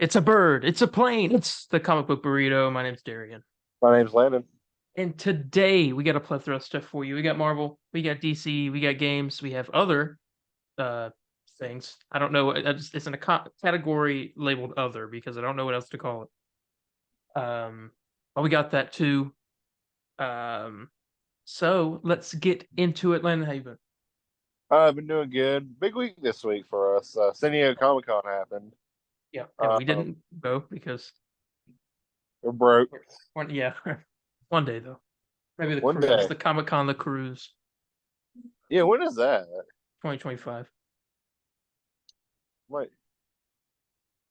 It's a bird. It's a plane. It's the comic book burrito. My name's Darien. My name's Landon. And today we got a plethora of stuff for you. We got Marvel, we got DC, we got games, we have other uh things. I don't know. It's in a category labeled other because I don't know what else to call it. But we got that too. Um, so let's get into it. Landon, how you been? I've been doing good. Big week this week for us. San Diego Comic Con happened. Yeah, and we Um, didn't go because we're broke. yeah, one day though. Maybe the One cruise, day. the Comic Con, the cruise, Yeah, when is that? 2025. Wait,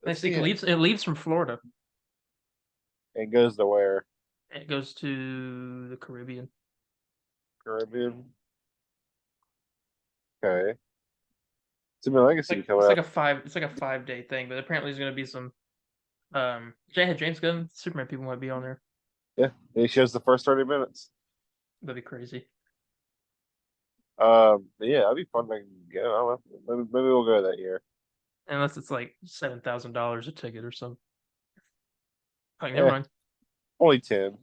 let's Next week see it it. leaves from Florida. It goes to where? It goes to the Caribbean. Caribbean. Okay. Super Legacy coming It's like out. a 5-day thing, but apparently there's gonna be some James Gunn, Superman people might be on there. Yeah, he shows the first 30 minutes. That'd be crazy. Yeah, that'd be fun to get. I don't know. Maybe we'll go that year. Unless it's like $7,000 a ticket or something. Like never Eh, mind. only 10.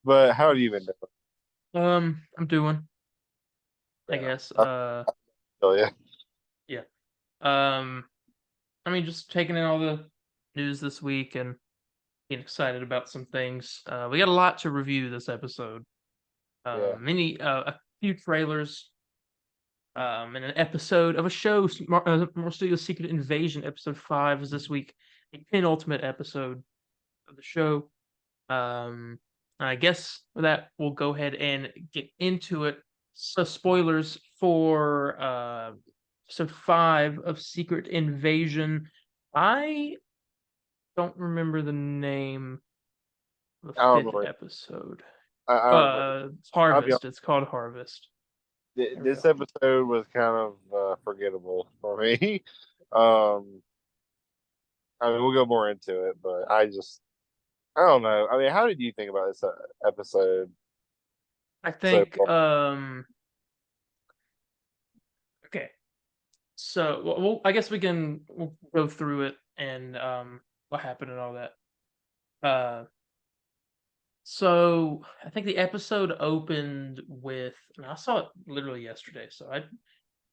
But how do you even know? I'm doing, I Yeah, guess. I'll tell you. Yeah. Um I mean just taking in all the news this week and getting excited about some things. We got a lot to review this episode. Yeah. A few trailers, and an episode of a show, Marvel Studios Secret Invasion, episode 5 is this week, a penultimate episode of the show. I guess with that, we'll go ahead and get into it. So, spoilers for episode 5 of Secret Invasion. I don't remember the name of the I don't fifth remember. episode. I don't remember. I'll be Harvest. It's called Harvest. There we This go. episode was kind of forgettable for me. um, I mean, we'll go more into it, but I don't know. I mean, how did you think about this episode I so think far? okay. So I guess we'll go through it and what happened and all that. Uh so I think the episode opened with, and I saw it literally yesterday, so I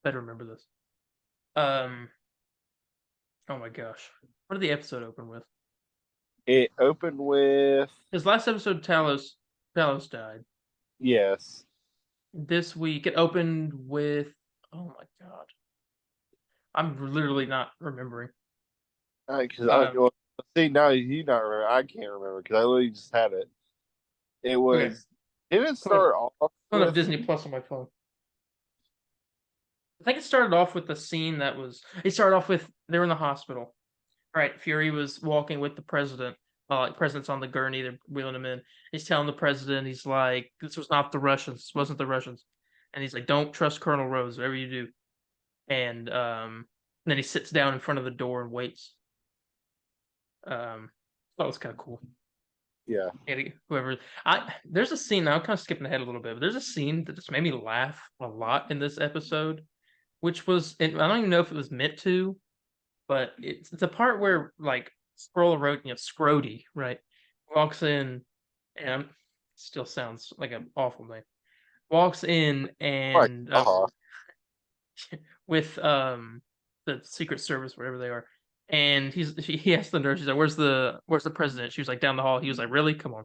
better remember this. Um oh my gosh. What did the episode open with? It opened with His last episode Talos died. yes, This week it opened with, oh my god. I'm literally not remembering. because Um well, see now you not remember. I can't remember because I literally just had it. It okay. was didn't it Pulling start off pulling up with Disney Plus on my phone. I think it started off with the scene that was. It started off with they were in the hospital. Right, Fury was walking with the president. Like president's on the gurney, they're wheeling him in. He's telling the president, he's like, "This was not the Russians. This wasn't the Russians." And he's like, "Don't trust Colonel Rose, whatever you do." And then he sits down in front of the door and waits. That was kind of cool. yeah. And whoever I there's a scene now. I'm kind of skipping ahead a little bit, but there's a scene that just made me laugh a lot in this episode, which was, and I don't even know if it was meant to, but it's a part where like Scroll wrote, Scrody, right, walks in, and still sounds like an awful name. Walks in My and God. with the Secret Service, whatever they are, and he asked the nurse, he's like, "Where's the president?" She was like, "Down the hall." He was like, "Really? Come on."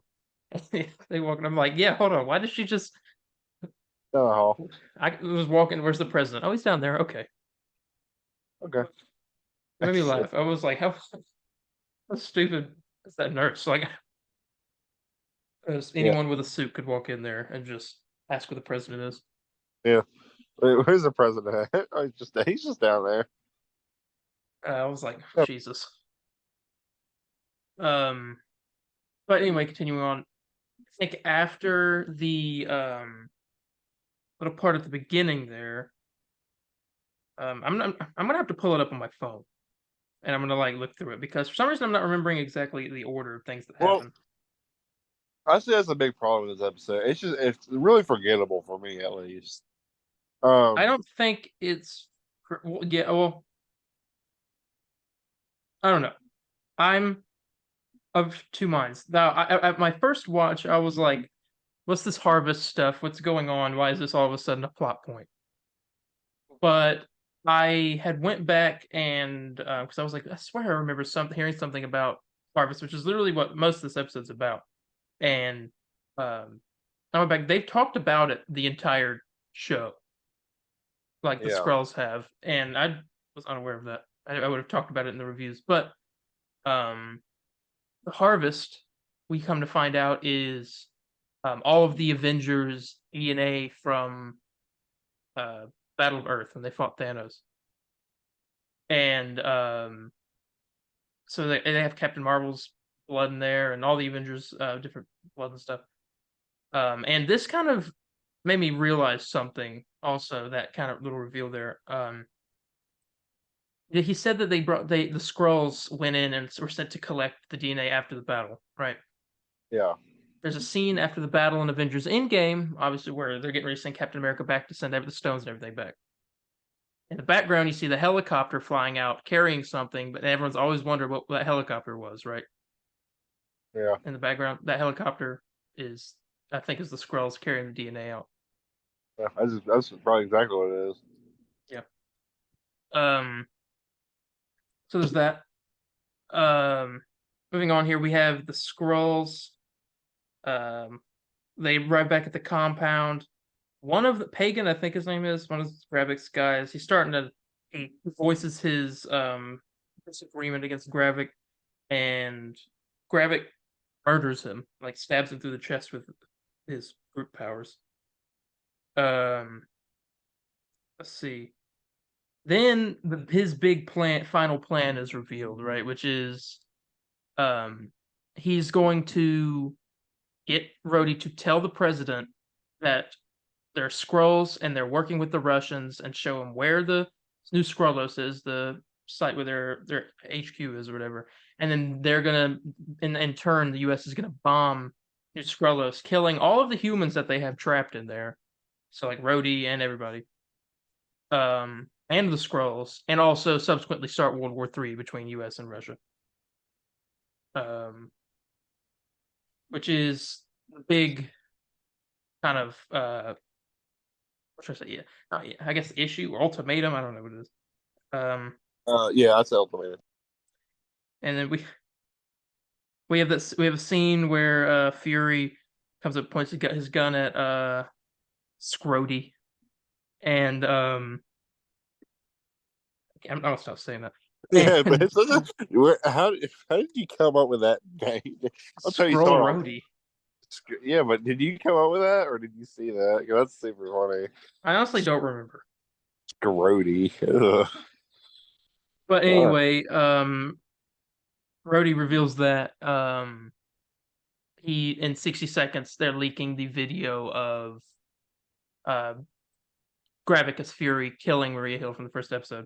They walk, and I'm like, "Yeah, hold on. Why did she just?" Oh, I was walking. Where's the president? Oh, he's down there. Okay, okay. it made me laugh. I was like, how stupid is that nurse? Like, as Yeah, anyone with a suit could walk in there and just ask where the president is. yeah. Where's the president at? Oh, he's just down there. I was like, Yeah. Jesus. Um, but anyway, continuing on. I think after the little part at the beginning there, I'm gonna have to pull it up on my phone and I'm gonna like look through it because for some reason I'm not remembering exactly the order of things that Well, happen. I see that's a big problem with this episode. It's really forgettable for me at least. I Um, don't think it's yeah, well, I don't know. I'm of two minds. Now, at my first watch, I was like, "What's this harvest stuff? What's going on? Why is this all of a sudden a plot point?" But I had went back and because I was like, I swear I remember hearing something about harvest, which is literally what most of this episode's about. And I went back. They've talked about it the entire show, like the Yeah, Skrulls have, and I was unaware of that. I would have talked about it in the reviews, but um, the harvest we come to find out is all of the Avengers DNA from uh, Battle of Earth when they fought Thanos, and so they have Captain Marvel's blood in there, and all the Avengers different blood and stuff. And this kind of made me realize something. Also, that kind of little reveal there. He said that the Skrulls went in and were sent to collect the DNA after the battle, right? yeah, There's a scene after the battle in Avengers Endgame, obviously, where they're getting ready to send Captain America back to send the stones and everything back. In the background, you see the helicopter flying out carrying something, but everyone's always wondered what that helicopter was, right? yeah. In the background, that helicopter is, I think, is the Skrulls carrying the DNA out. Yeah, that's probably exactly what it is. Yeah. Um. So there's that. Um. Moving on here, we have the Skrulls. Um. They arrive back at the compound. One of the Pagan, I think his name is, one of Gravik's guys. He voices his disagreement against Gravik, and Gravik murders him, like stabs him through the chest with his brute powers. Um, let's see. Then his big final plan is revealed, right? Which is, um, he's going to get Rhodey to tell the president that they're Skrulls and they're working with the Russians, and show him where the new Skrullos is, the site where their HQ is or whatever. And then they're gonna, in turn, the U.S. is gonna bomb New Skrullos, killing all of the humans that they have trapped in there. So like Rhodey and everybody, and the Skrulls, and also subsequently start World War III between U.S. and Russia. Um, which is the big kind of what should I say? Yeah, yeah, I guess issue or ultimatum. I don't know what it is. Um, Yeah, that's ultimated. and then we have a scene where Fury comes up, points his gun at Scrody, and I'm gonna stop saying that. Yeah, but And it's how did you come up with that name? I'll tell you Scroll something. Rhodey. Yeah, but did you come up with that, or did you see that? 'Cause that's super funny. I honestly don't remember. Grody. Ugh. But All right. anyway, Rhodey reveals that he in 60 seconds they're leaking the video of uh Gravik as Fury killing Maria Hill from the first episode.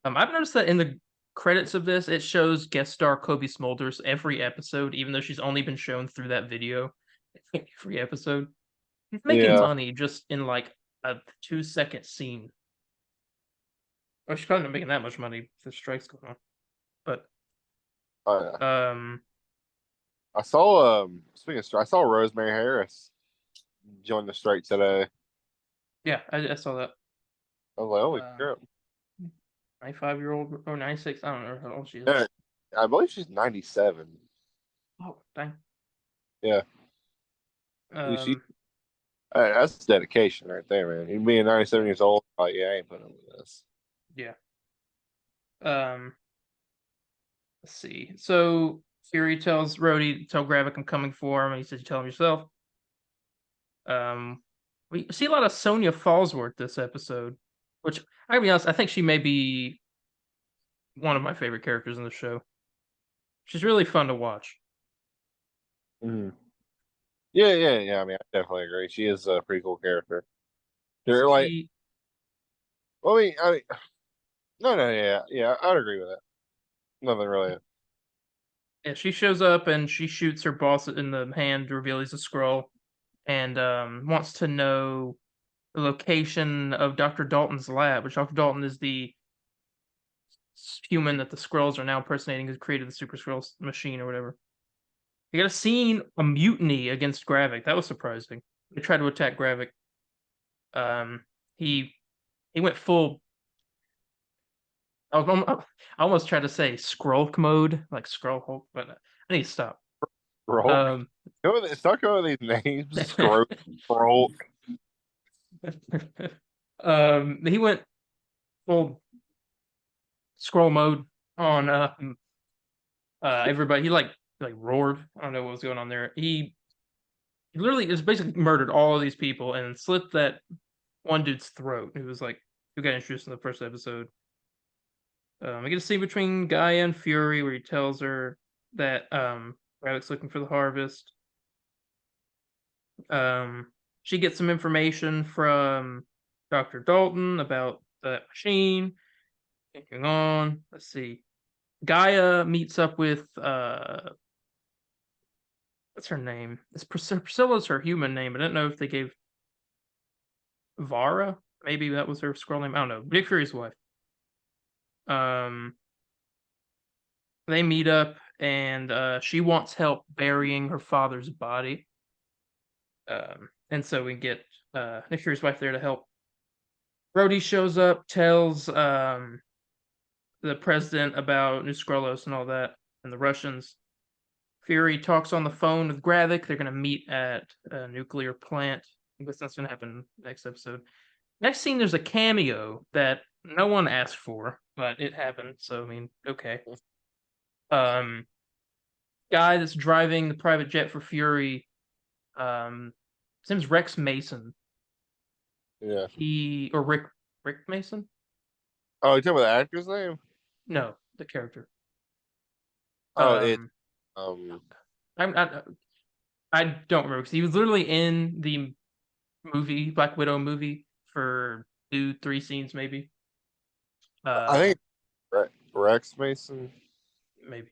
I've noticed that in the credits of this, it shows guest star Kobe Smulders every episode, even though she's only been shown through that video every episode. He's making Yeah. money just in like a 2-second scene. Well, she's probably not making that much money if the strike's going on. But Uh, um, I saw speaking of strike, I saw Rosemary Harris join the strike today. yeah, I saw that. I was like, holy Um, crap. 95-year-old or 96, I don't know how old she is. Yeah, I believe she's 97. Oh, dang. Yeah. She Um, that's dedication right there, man. You being 97 years old, like, yeah, I ain't putting up with this. yeah. Um, let's see. So Fury tells Rhodey, tell Gravik I'm coming for him, and he says, "You tell him yourself." We see a lot of Sonya Fallsworth this episode, which I gotta be honest, I think she may be one of my favorite characters in the show. She's really fun to watch. Mhm. Yeah, yeah, yeah. I mean, I definitely agree. She is a pretty cool character. So They're like, she, well, I mean, no, no, yeah, yeah, I'd agree with that. Nothing really. yeah, she shows up and she shoots her boss in the hand to reveal he's a scroll, and wants to know the location of Dr. Dalton's lab, which Dr. Dalton is the human that the Skrulls are now impersonating who created the Super Skrull machine or whatever. You got a mutiny against Gravik. That was surprising. They tried to attack Gravik. He went full. I almost tried to say Skrull mode, like Skrull Hulk, but I need to stop. Scroll. Stop going with these names. Scroll. He went full scroll mode on everybody. He like roared. I don't know what was going on there. He literally just basically murdered all of these people and slit that one dude's throat. Who got introduced in the first episode. I get a scene between Gaia and Fury where he tells her that Rabbit's looking for the harvest. She gets some information from Dr. Dalton about that machine. Moving on, let's see. Gaia meets up with what's her name? Priscilla's her human name. I don't know if they gave Vara. Maybe that was her Skrull name. I don't know. Nick Fury's wife. They meet up, and she wants help burying her father's body. And so we get Nick Fury's wife there to help. Rhodey shows up, tells the president about New Skrullos and all that, and the Russians. Fury talks on the phone with Gravik. They're going to meet at a nuclear plant. I guess that's going to happen next episode. Next scene, there's a cameo that no one asked for, but it happened. So, I mean, okay. Guy that's driving the private jet for Fury, his name's Rex Mason. Yeah. Or Rick Mason? Oh, you talking about the actor's name? No, the character. Oh, I don't remember because he was literally in the movie Black Widow movie for 2-3 scenes maybe. I think Rex Mason. Maybe.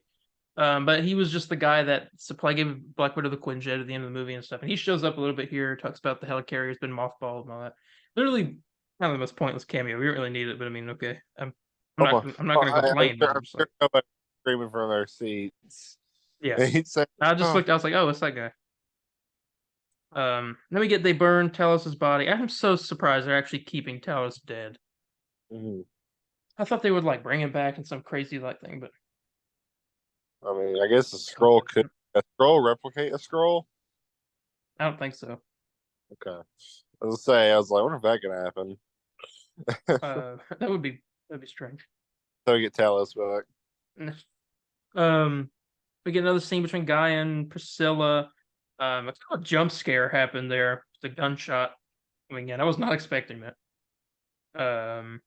But he was just the guy that gave Black Widow the Quinjet at the end of the movie and stuff. And he shows up a little bit here, talks about the helicarrier's been mothballed and all that. Literally, kind of the most pointless cameo. We don't really need it, but I mean, okay. I'm not going to complain. I'm sure nobody screaming from their seats. Yeah. I was like, oh, it's that guy. Then we get they burn Talos' body. I'm so surprised they're actually keeping Talos dead. Mm-hmm. I thought they would like bring him back in some crazy like thing, but I mean, I guess a Skrull replicate a Skrull? I don't think so. Okay. I was like, I wonder if that could happen. That would be strange. So we get Talos back. We get another scene between Guy and Priscilla. A jump scare happened there. The gunshot coming in. I was not expecting that. Kind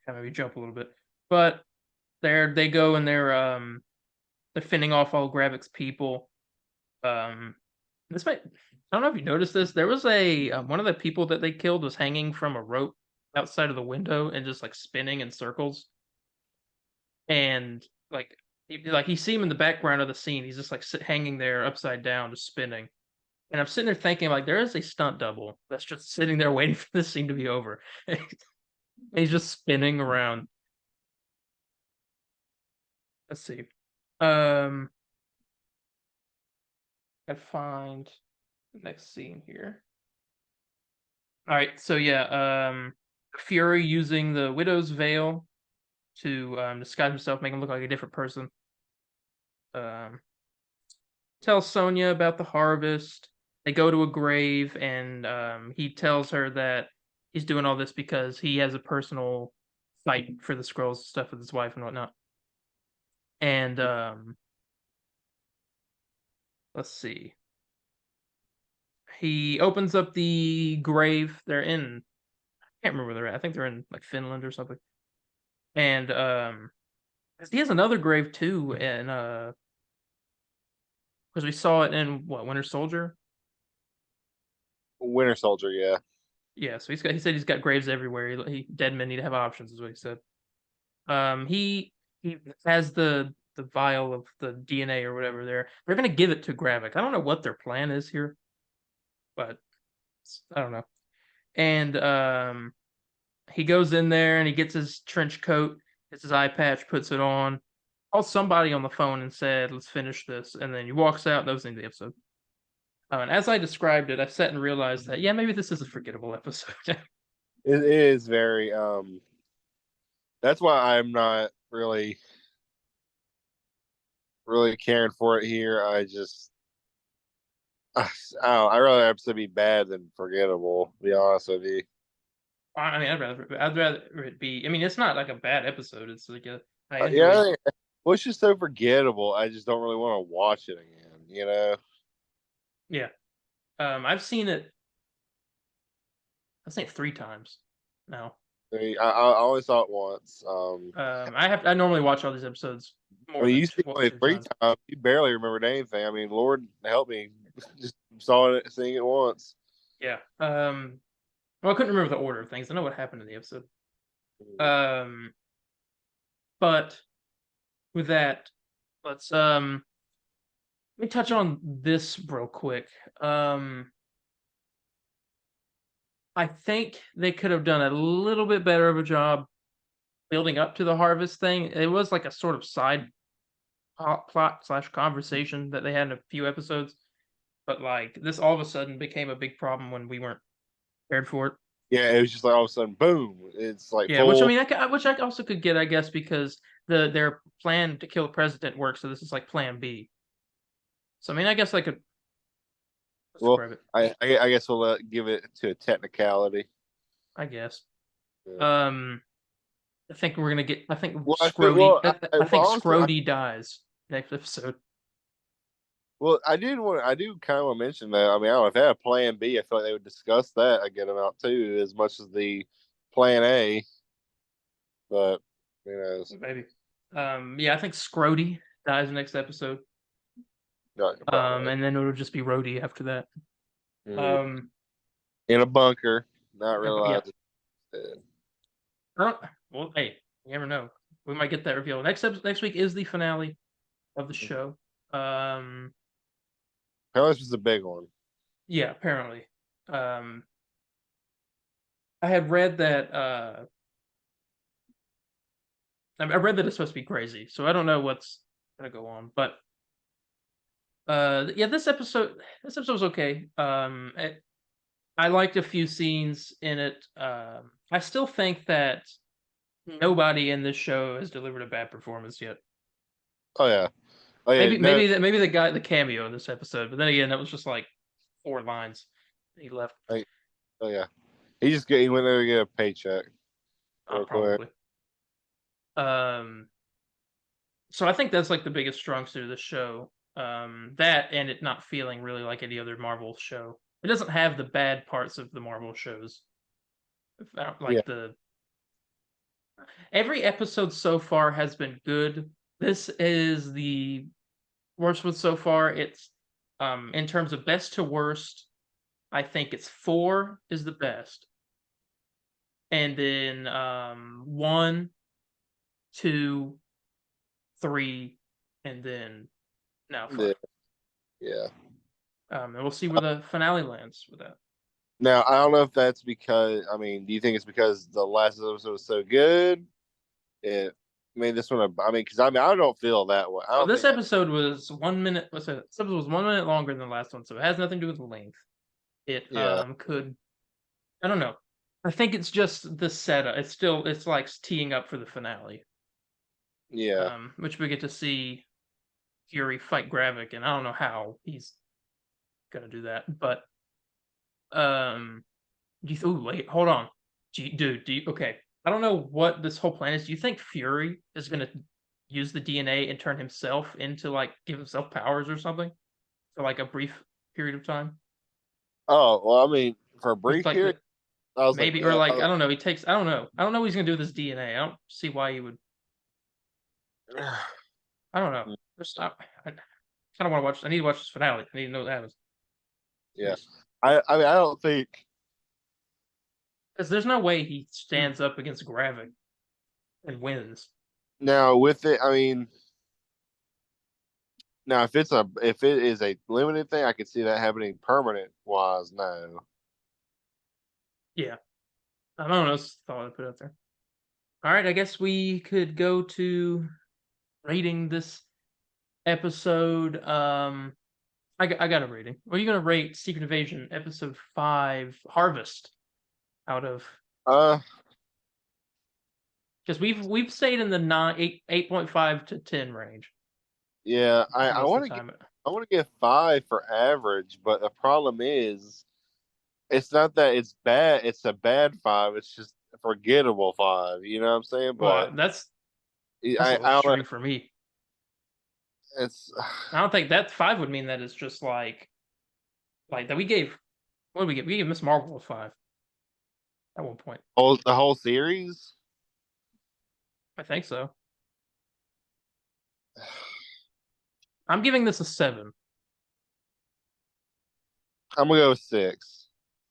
of maybe jump a little bit, but they go and they're fending off all Gravik's people. This might, I don't know if you noticed this. There was one of the people that they killed was hanging from a rope outside of the window and just like spinning in circles. And you see him in the background of the scene. He's just like hanging there upside down, just spinning. And I'm sitting there thinking, like, there is a stunt double that's just sitting there waiting for this scene to be over. He's just spinning around. Let's see. I'd find the next scene here. All right, so yeah, Fury using the Widow's Veil to disguise himself, make him look like a different person. Tells Sonya about the harvest. They go to a grave, and he tells her that he's doing all this because he has a personal fight for the Skrulls stuff with his wife and whatnot. And let's see. He opens up the grave. They're in, I can't remember where they're at. I think they're in like Finland or something. And he has another grave too, and because we saw it in Winter Soldier. Winter Soldier, yeah. Yeah, so he said he's got graves everywhere. Dead men need to have options, is what he said. He has the vial of the DNA or whatever there. They're gonna give it to Gravik. I don't know what their plan is here, but I don't know. And he goes in there and he gets his trench coat gets his eye patch, puts it on, calls somebody on the phone and said, "Let's finish this," and then he walks out. That was the end of the episode. And as I described it, I sat and realized that maybe this is a forgettable episode. It is very that's why I'm not really caring for it here. I rather episode be bad than forgettable, to be honest with you. I mean, I'd rather it be. I mean, it's not like a bad episode. It's like I enjoyed. Yeah, well, it's just so forgettable. I just don't really want to watch it again, you know? Yeah. I've seen it. I've seen it 3 times now. I only saw it once. I normally watch all these episodes I more mean, than you see only three three times. times. You barely remembered anything. I mean, Lord help me, just saw it, seeing it once. Yeah. Well, I couldn't remember the order of things. I know what happened in the episode. Um, but with that, let's let me touch on this real quick. I think they could have done a little bit better of a job building up to the harvest thing. It was like a sort of side plot slash conversation that they had in a few episodes, but like this all of a sudden became a big problem when we weren't prepared for it. Yeah, it was just like all of a sudden, boom! It's like Yeah, which I full. mean, which I also could get, I guess, because their plan to kill the president works, so this is like Plan B. So I mean, I guess I could Well, describe it. I guess we'll give it to a technicality. I guess. Yeah. Um, I think we're gonna get. I think Well, Scrody. I well, think honestly, Scrody dies next episode. I do kind of want to mention that. I mean, I don't know if they had a plan B. I feel like they would discuss that a good amount too, as much as the plan A. But who knows? Maybe. Yeah, I think Scrody dies next episode. Not probably And then it'll just be Rhodey after that. Mhm. Um, In a bunker, not yeah. realizing. It. Well, hey, you never know. We might get that reveal. Next week is the finale of the show. Apparently, this was a big one. Yeah, apparently. I had read that. I read that it's supposed to be crazy, so I don't know what's gonna go on. But yeah, this episode was okay. I liked a few scenes in it. I still think that nobody in this show has delivered a bad performance yet. Oh yeah, oh yeah. No, Maybe the guy, the cameo in this episode, but then again, that was just like 4 lines. He left. oh yeah. He went there to get a paycheck real quick. Probably. Um, so I think that's like the biggest strong suit of the show. That and it not feeling really like any other Marvel show. It doesn't have the bad parts of the Marvel shows. Yeah, Like every episode so far has been good. This is the worst one so far. It's in terms of best to worst, I think it's 4 is the best. And then 1, 2, 3, and then now 5. yeah, yeah. And we'll see where the finale lands with that. Now I don't know if that's because. I mean, do you think it's because the last episode was so good? It made this one. I mean, because I don't feel that way. I Well, don't this think. episode was 1 minute. This episode was 1 minute longer than the last one, so it has nothing to do with the length. It Yeah, could. I don't know. I think it's just the setup. It's like teeing up for the finale. yeah. Which we get to see Fury fight Gravik, and I don't know how he's gonna do that, but do you? Ooh, wait, hold on, dude. Okay? I don't know what this whole plan is. Do you think Fury is gonna use the DNA and turn himself into like give himself powers or something for like a brief period of time? Oh well, I mean, for a With brief like period, the I was like, maybe or like I don't know. He takes I don't know. I don't know what he's gonna do with his DNA. I don't see why he would. I don't know. Just I kind of want to watch. I need to watch this finale. I need to know what happens. yeah. I mean, I don't think. Because there's no way he stands up against Gravik and wins. Now with it, I mean, now if it is a limited thing, I could see that happening permanent wise. No, Yeah. I don't know. That's all I put out there. All right, I guess we could go to rating this episode. I got a rating. What are you gonna rate Secret Invasion episode 5 Harvest out of? Uh, Because we've stayed in the 8.5 to 10 range yeah, I most of want the to time. I want to give 5 for average, but the problem is it's not that it's bad. It's a bad 5. It's just a forgettable 5. You know what I'm saying? Well, But that's a little I don't know. extreme for me. It's I don't think that 5 would mean that it's just like that we gave. What did we give? We gave Miss Marvel a 5 at one point. the whole series. I think so. I'm giving this a 7. I'm gonna go with 6.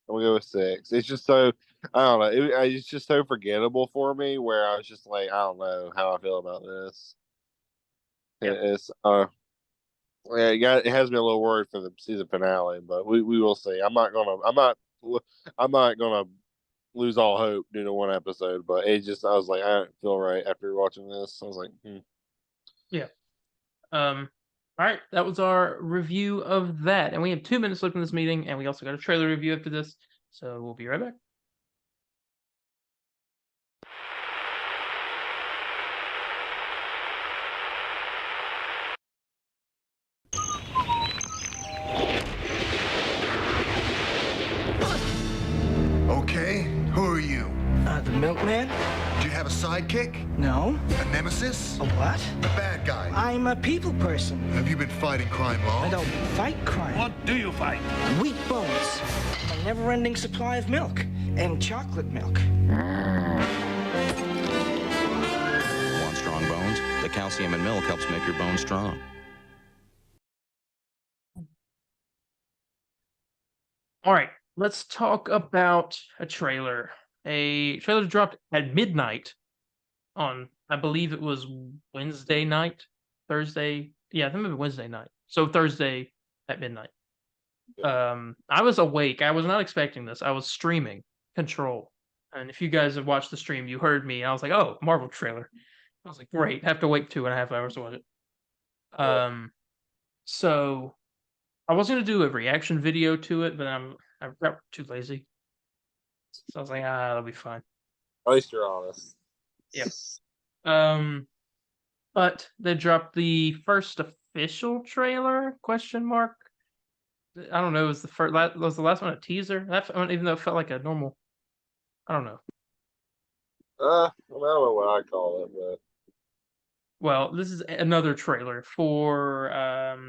I'm gonna go with 6. It's just so I don't know. It's just so forgettable for me. Where I was just like, I don't know how I feel about this. Yeah. It's yeah, it has me a little worried for the season finale, but we will see. I'm not gonna lose all hope due to one episode, but it just I was like, I don't feel right after watching this. I was like, Yeah. All right, that was our review of that, and we have 2 minutes left in this meeting, and we also got a trailer review after this, so we'll be right back. Okay, who are you? The milkman? Do you have a sidekick? No. A nemesis? A what? A bad guy? I'm a people person. Have you been fighting crime long? I don't fight crime. What do you fight? Weak bones. A never-ending supply of milk. And chocolate milk. Want strong bones? The calcium in milk helps make your bones strong. All right, let's talk about a trailer. A trailer dropped at midnight on, I believe it was Wednesday night, Thursday. Yeah, I think it was Wednesday night. So Thursday at midnight. I was awake. I was not expecting this. I was streaming Control. And if you guys have watched the stream, you heard me. I was like, oh, Marvel trailer. I was like, great. Have to wait 2.5 hours to watch it. So I was gonna do a reaction video to it, but I got too lazy. So I was like, that'll be fine. at least you're honest. Yep. But they dropped the first official trailer? Question mark. I don't know. Was the last one a teaser? Even though it felt like a normal. I don't know. I don't know what I call it, but Well, this is another trailer for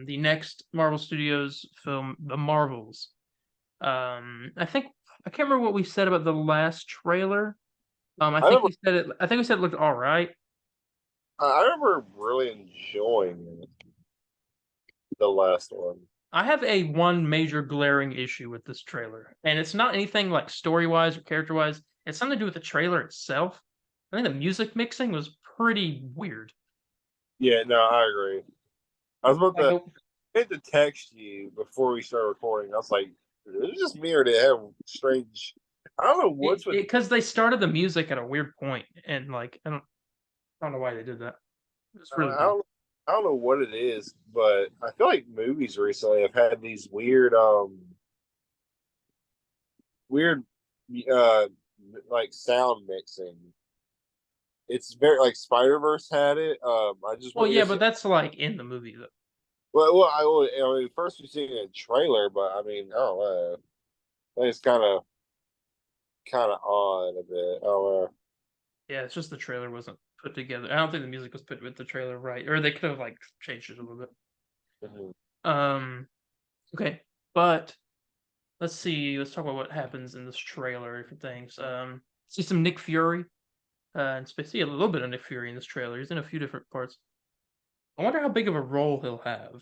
the next Marvel Studios film, The Marvels. I can't remember what we said about the last trailer. I think we said it. I think we said it looked all right. I remember really enjoying the last one. I have one major glaring issue with this trailer, and it's not anything like story-wise or character-wise. It's something to do with the trailer itself. I think the music mixing was pretty weird. Yeah, no, I agree. I was about Like, to hit to text you before we started recording. I was like, is it just me or did it have strange? I don't know what's with. because they started the music at a weird point, and like I don't know why they did that. It's really weird. I don't know what it is, but I feel like movies recently have had these weird, uh, like sound mixing. It's very like Spider-Verse had it. I just Well, want yeah, but that's like in the movie though. I mean, first we've seen it in a trailer, but I mean, I don't know. I think it's kind of odd a bit. I don't know. Yeah, it's just the trailer wasn't put together. I don't think the music was put with the trailer right, or they could have like changed it a little bit. Mhm. Okay, but let's see. Let's talk about what happens in this trailer. Different things. See some Nick Fury. And see a little bit of Nick Fury in this trailer. He's in a few different parts. I wonder how big of a role he'll have,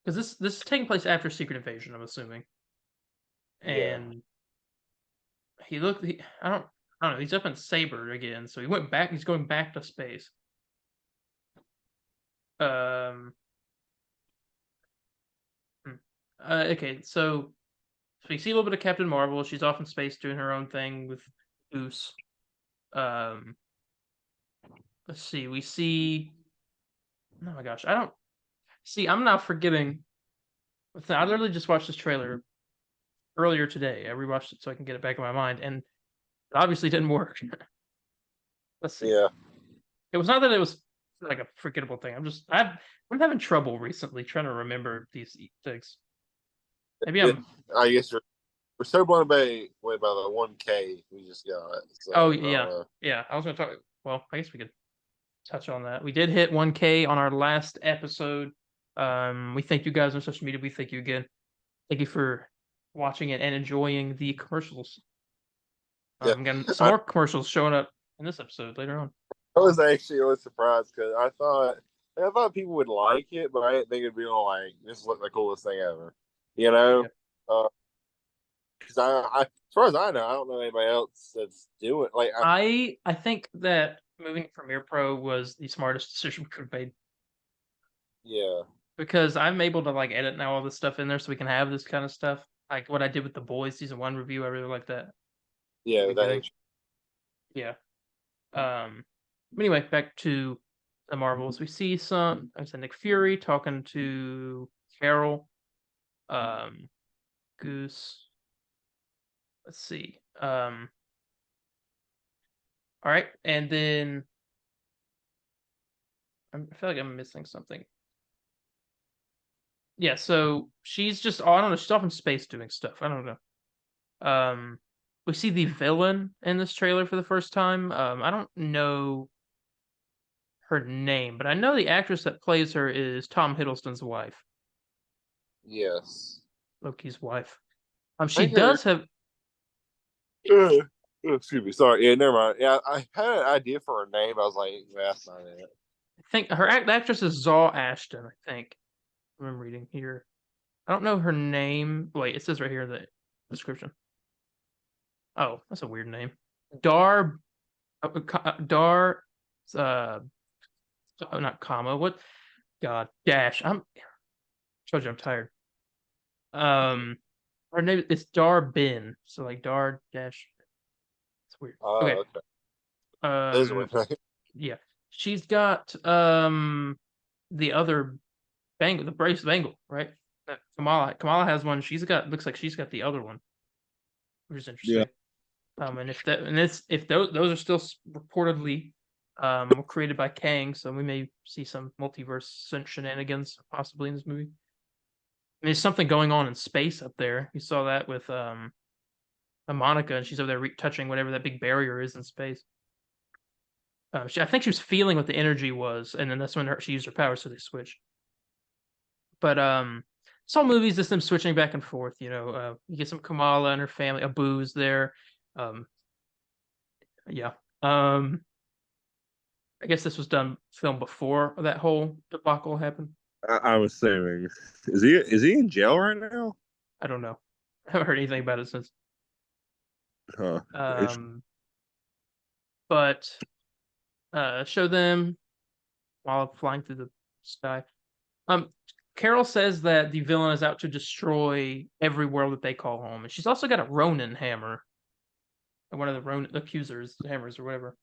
because this is taking place after Secret Invasion, I'm assuming. Yeah. And I don't know. He's up in Saber again, so he went back. He's going back to space. Okay, so you see a little bit of Captain Marvel. She's off in space doing her own thing with Goose. let's see. We see. Oh my gosh, I don't see. I'm now forgetting. I literally just watched this trailer earlier today. I rewatched it so I can get it back in my mind, and it obviously didn't work. Let's see. Yeah. It was not that it was like a forgettable thing. I'm having trouble recently trying to remember these things. Maybe I'm. I guess we're so blown away by the 1K we just got. So, Oh yeah, yeah. I was gonna talk. Well, I guess we could touch on that. We did hit 1K on our last episode. We thank you guys on social media. We thank you again. Thank you for watching it and enjoying the commercials. Yeah. Again, some more commercials showing up in this episode later on. I was actually really surprised because I thought people would like it, but I didn't think it'd be like this looked the coolest thing ever. You know, because as far as I know, I don't know anybody else that's doing like. I think that moving to Premiere Pro was the smartest decision we could have made. Yeah. Because I'm able to like edit now all this stuff in there, so we can have this kind of stuff. Like what I did with The Boys season 1 review, I really like that. Yeah, Yeah. Anyway, back to the Marvels. We see Nick Fury talking to Carol, Goose. Let's see. All right, and then I feel like I'm missing something. Yeah, so she's just I don't know, she's off in space doing stuff. I don't know. We see the villain in this trailer for the first time. I don't know her name, but I know the actress that plays her is Tom Hiddleston's wife. Yes. Loki's wife. She does have. Excuse me. Sorry. Yeah, never mind. Yeah, I had an idea for her name. I was like, that's not it. I think the actress is Zaw Ashton. I think I'm reading here. I don't know her name. Wait, it says right here in the description. Oh, that's a weird name. Not comma. What? God, dash. Told you I'm tired. Her name is Dar Bin. So like Dar dash. It's weird. Okay. That is a weird name. Yeah, she's got the other bangle, the brace bangle, right? Kamala has one. Looks like she's got the other one, which is interesting. Yeah. And if those are still reportedly created by Kang, so we may see some multiverse shenanigans possibly in this movie. I mean, there's something going on in space up there. You saw that with Monica, and she's over there touching whatever that big barrier is in space. I think she was feeling what the energy was, and then that's when she used her power, so they switched. But this whole movie is just them switching back and forth. You know, you get some Kamala and her family, Abu's there. Yeah. I guess this was filmed before that whole debacle happened. I'm assuming. Is he in jail right now? I don't know. I haven't heard anything about it since. Huh. But show them while flying through the sky. Carol says that the villain is out to destroy every world that they call home, and she's also got a Ronin hammer, one of the Ronin accusers hammers or whatever.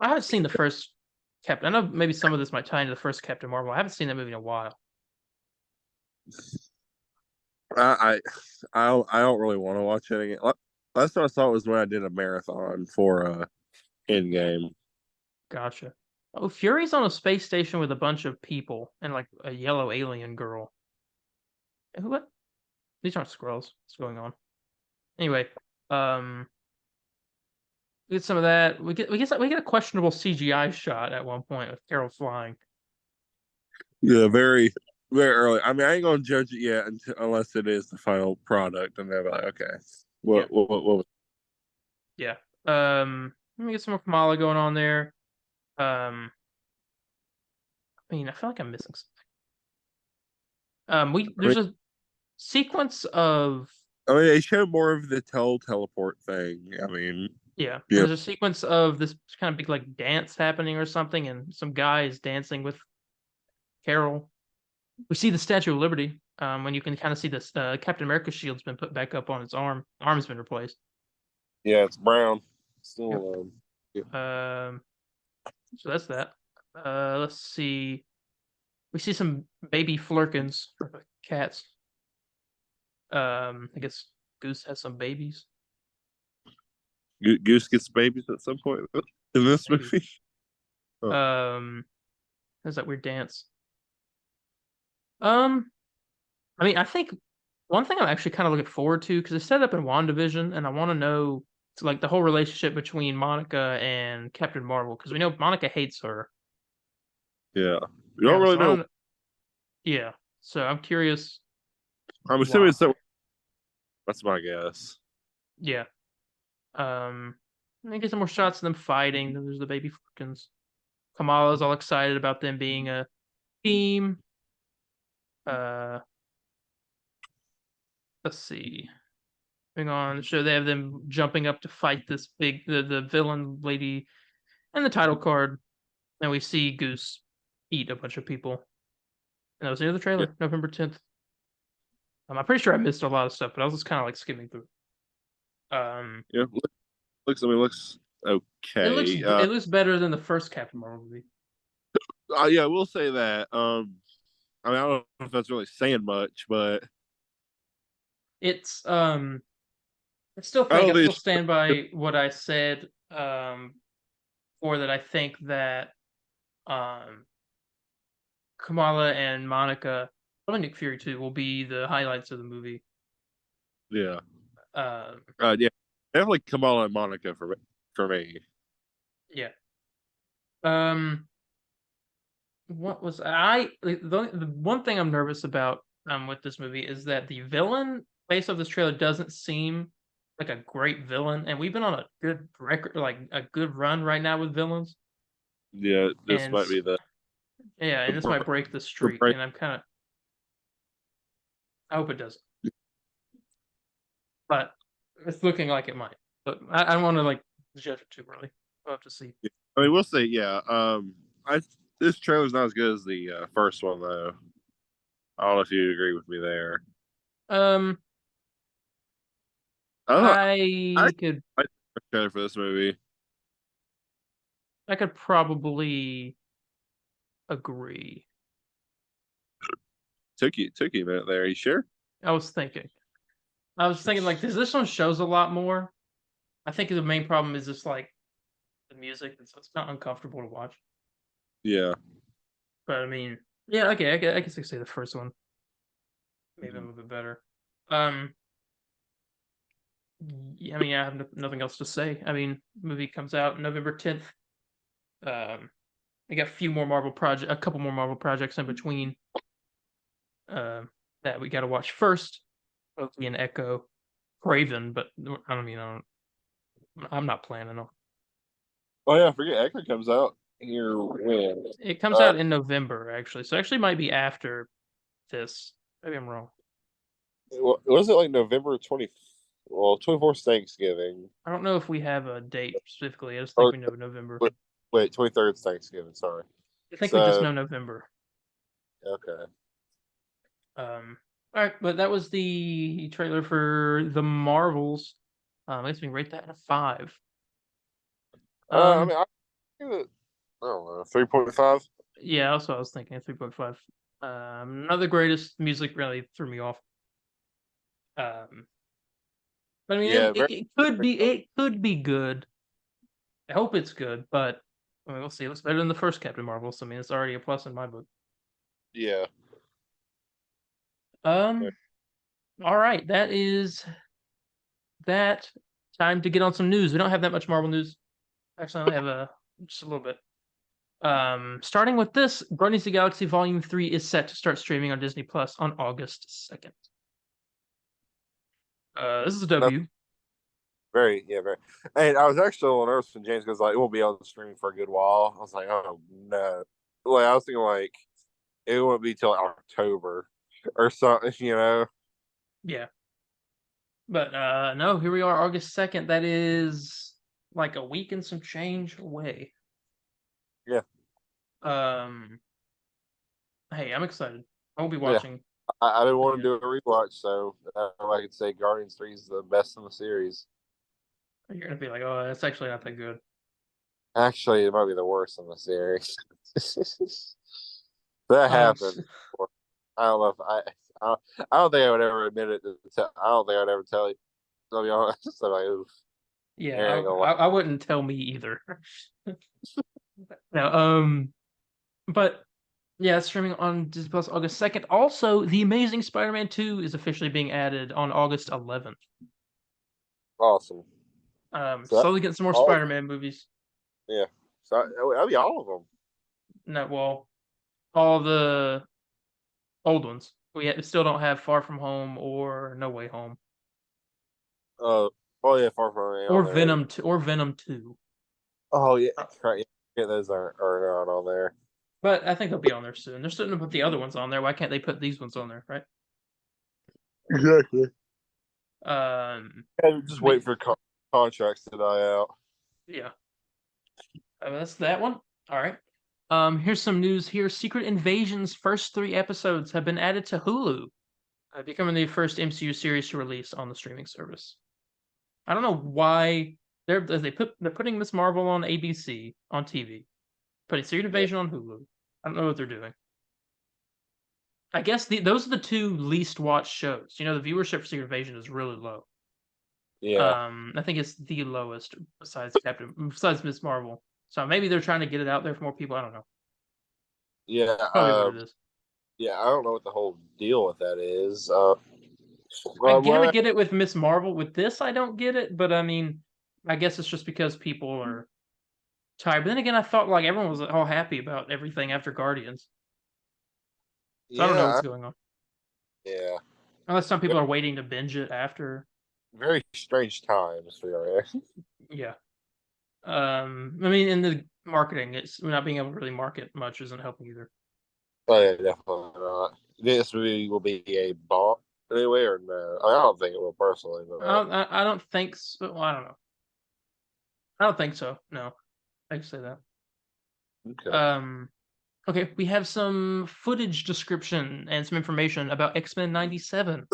I haven't seen the first Captain. I know maybe some of this might tie into the first Captain Marvel. I haven't seen that movie in a while. I don't really want to watch it again. Last time I saw it was when I did a marathon for Endgame. Gotcha. Oh, Fury's on a space station with a bunch of people and like a yellow alien girl. What? These aren't Skrulls. What's going on? Anyway, we get some of that. We get a questionable CGI shot at one point with Carol flying. Yeah, very, very early. I mean, I ain't gonna judge it yet unless it is the final product, and they're like, okay, what? Yeah. Let me get some more Kamala going on there. I mean, I feel like I'm missing something. There's a sequence of. I mean, they show more of the teleport thing. I mean, yeah, there's a sequence of this kind of big like dance happening or something, and some guy is dancing with Carol. We see the Statue of Liberty. When you can kind of see this Captain America shield's been put back up on its arm. Arm's been replaced. Yeah, it's brown. Still. Yep. So that's that. Let's see. We see some baby flurkins, cats. I guess Goose has some babies. Goose gets babies at some point in this Maybe. movie. Oh. There's that weird dance. I mean, I think one thing I'm actually kind of looking forward to because it's set up in WandaVision, and I want to know like the whole relationship between Monica and Captain Marvel because we know Monica hates her. Yeah, you don't really So I know. don't- Yeah, so I'm curious. I'm assuming it's why. that. That's my guess. Yeah. I get some more shots of them fighting. Then there's the baby Falcons. Kamala's all excited about them being a team. Let's see. Moving on. So they have them jumping up to fight this the villain lady and the title card. And we see Goose eat a bunch of people. And that was the end of the trailer, November 10th. I'm pretty sure I missed a lot of stuff, but I was just kind of like skimming through. Yeah, looks. I mean, looks okay. It looks better than the first Captain Marvel movie. Yeah, we'll say that. I mean, I don't know if that's really saying much, but It's I still I think don't I think still stand by what I said for that I think that um Kamala and Monica, probably Nick Fury too, will be the highlights of the movie. yeah, Um yeah, definitely Kamala and Monica for me. yeah. What was the one thing I'm nervous about with this movie is that the villain based off this trailer doesn't seem like a great villain, and we've been on a good record, like a good run right now with villains. Yeah, this And might be the yeah, and this might break the streak, break. and I hope it doesn't, but it's looking like it might. But I don't want to like judge it too early. We'll have to see. I mean, we'll see. Yeah, I this trailer's not as good as the first one though. I don't know if you agree with me there. Um, I could I trailer for this movie. I could probably agree. Took you a minute there. Are you sure? I was thinking like this one shows a lot more. I think the main problem is just like the music, and so it's not uncomfortable to watch. Yeah. But I mean, yeah, okay, I guess I could say the first one maybe a little bit better. Yeah, I mean, I have nothing else to say. I mean, movie comes out November 10th. We got a couple more Marvel projects in between. That we got to watch first. Loki and Echo, Craven, but I'm not planning on. Oh yeah, I forget Echo comes out here when It comes out in November, actually. So actually might be after this. Maybe I'm wrong. was it like November 24th Thanksgiving. I don't know if we have a date specifically. I just think we know November. Wait, 23rd Thanksgiving. Sorry. I think we just know November. Okay. All right, but that was the trailer for the Marvels. I guess we can rate that a 5. I mean, I give it, I don't know, 3.5. Yeah, also I was thinking 3.5. Not the greatest music, really threw me off. But I mean, Yeah, it could be good. I hope it's good, but I mean, we'll see. It looks better than the first Captain Marvel, so I mean, it's already a plus in my book. Yeah. All right, that is that. Time to get on some news. We don't have that much Marvel news. Actually, I only have just a little bit. Starting with this, Guardians of the Galaxy Volume 3 is set to start streaming on Disney Plus on August 2nd. This is a W. Very. And I was actually a little nervous when James goes like, "It won't be on the stream for a good while." I was like, "Oh no!" Like I was thinking like it won't be till October or something, you know? Yeah. But no, here we are, August 2nd. That is like a week and some change away. Yeah. Hey, I'm excited. I will be watching. I didn't want to do a rewatch, so I could say Guardians 3 is the best in the series. You're gonna be like, oh, it's actually not that good. Actually, it might be the worst in the series. That happened. I don't know if I don't think I would ever admit it. I don't think I'd ever tell you. I'll be honest. I'm like, oof, Yeah, there ain't gonna lie. I wouldn't tell me either. No, but yeah, it's streaming on Disney Plus August 2nd. Also, The Amazing Spider-Man 2 is officially being added on August 11th. Awesome. So Slowly getting some more all- Spider-Man movies. yeah. So that'll be all of them. No, well, all the old ones. We still don't have Far From Home or No Way Home Oh yeah, Far From Me or on there. Venom 2 or Venom 2. Oh yeah, right. Yeah, those are not on there. But I think they'll be on there soon. They're starting to put the other ones on there. Why can't they put these ones on there, right? Exactly. Just but- wait for contracts to die out. Yeah. That's that one. All right. Here's some news here. Secret Invasion's first 3 episodes have been added to Hulu, becoming the first MCU series to release on the streaming service. I don't know why they're putting Miss Marvel on ABC on TV, putting Secret Invasion on Hulu. I don't know what they're doing. I guess those are the 2 least watched shows. You know, the viewership for Secret Invasion is really low. Yeah. I think it's the lowest besides Miss Marvel. So maybe they're trying to get it out there for more people. I don't know. Yeah. Probably what it is. Yeah, I don't know what the whole deal with that is. I kind of get it with Miss Marvel. With this, I don't get it. But I mean, I guess it's just because people are tired. But then again, I thought like everyone was all happy about everything after Guardians. So I don't know what's going on. Yeah. Unless some people are waiting to binge it after. Very strange times for your Yeah. I mean, in the marketing, it's not being able to really market much isn't helping either. Oh yeah, definitely not. This movie will be a bomb anyway, or no? I don't think it will personally. But I don't think so. Well, I don't know. I don't think so. No, I can say that. okay. Okay, we have some footage description and some information about X-Men 97.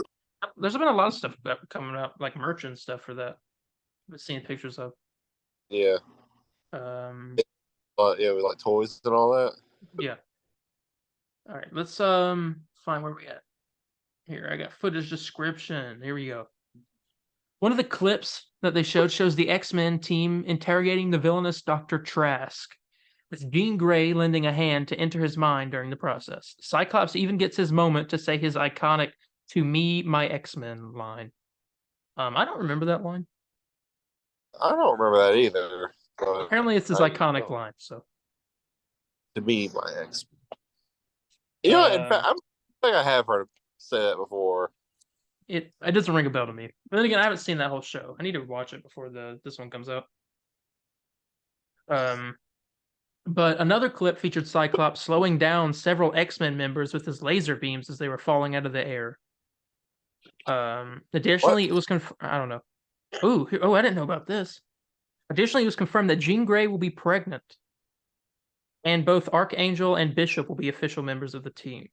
There's been a lot of stuff coming up, like merch and stuff for that. I've seen pictures of. Yeah. But yeah, with like toys and all that. Yeah. All right, let's find where we at. Here, I got footage description. Here we go. One of the clips that they showed shows the X-Men team interrogating the villainous Dr. Trask, with Jean Grey lending a hand to enter his mind during the process. Cyclops even gets his moment to say his iconic "To me, my X-Men" line. I don't remember that line. I don't remember that either. But Apparently, it's his iconic line. So to me, my ex. You know, in fact, I think I have heard him say that before. it doesn't ring a bell to me. But then again, I haven't seen that whole show. I need to watch it before this one comes out. But another clip featured Cyclops slowing down several X-Men members with his laser beams as they were falling out of the air. Additionally, it was I don't know. Oh, I didn't know about this. Additionally, it was confirmed that Jean Grey will be pregnant, and both Archangel and Bishop will be official members of the team.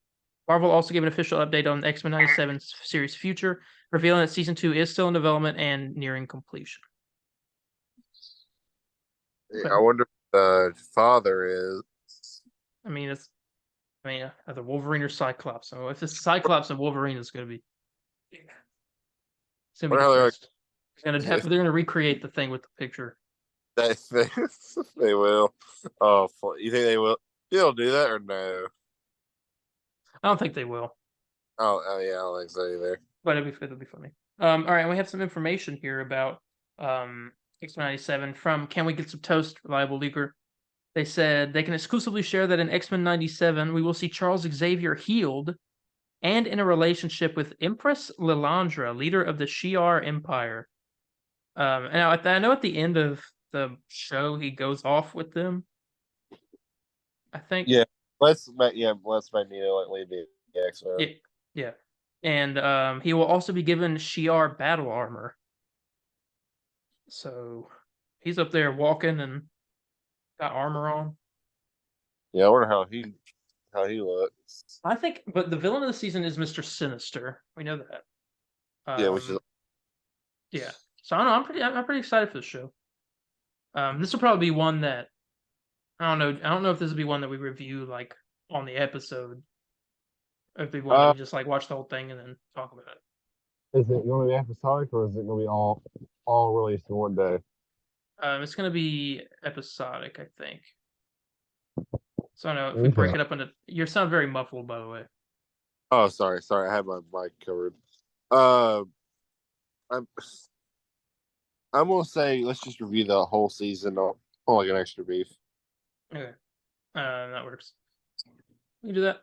Marvel also gave an official update on X-Men 97 series future, revealing that season 2 is still in development and nearing completion. Okay. I wonder who the father is. I mean, either Wolverine or Cyclops. So if it's Cyclops and Wolverine, it's going to be. It's going to be. They're going to recreate the thing with the picture. They will. Oh, you think they will? They'll do that or no? I don't think they will. Oh yeah, I don't think so either. But it'll be funny. All right, and we have some information here about X-Men 97 from Can We Get Some Toast, reliable leaker. They said they can exclusively share that in X-Men 97 we will see Charles Xavier healed and in a relationship with Empress Lilandra, leader of the Shi'ar Empire. And I know at the end of the show he goes off with them. I think. Yeah, let's Magneto lead the X-Men. Yeah. And he will also be given Shi'ar battle armor. So he's up there walking and got armor on. Yeah, I wonder how he looks. I think, but the villain of the season is Mr. Sinister. We know that. Yeah, which is. Yeah. So I don't know. I'm pretty excited for the show. This will probably be one that I don't know. I don't know if this would be one that we review like on the episode. Or if we want to just like watch the whole thing and then talk about it. Is it going to be episodic or is it going to be all released in one day? It's going to be episodic, I think. So I know if we break it up into. You sound very muffled, by the way. Oh, sorry. I had my mic covered. I'm gonna say let's just review the whole season on like an extra beef. Okay, that works. We can do that.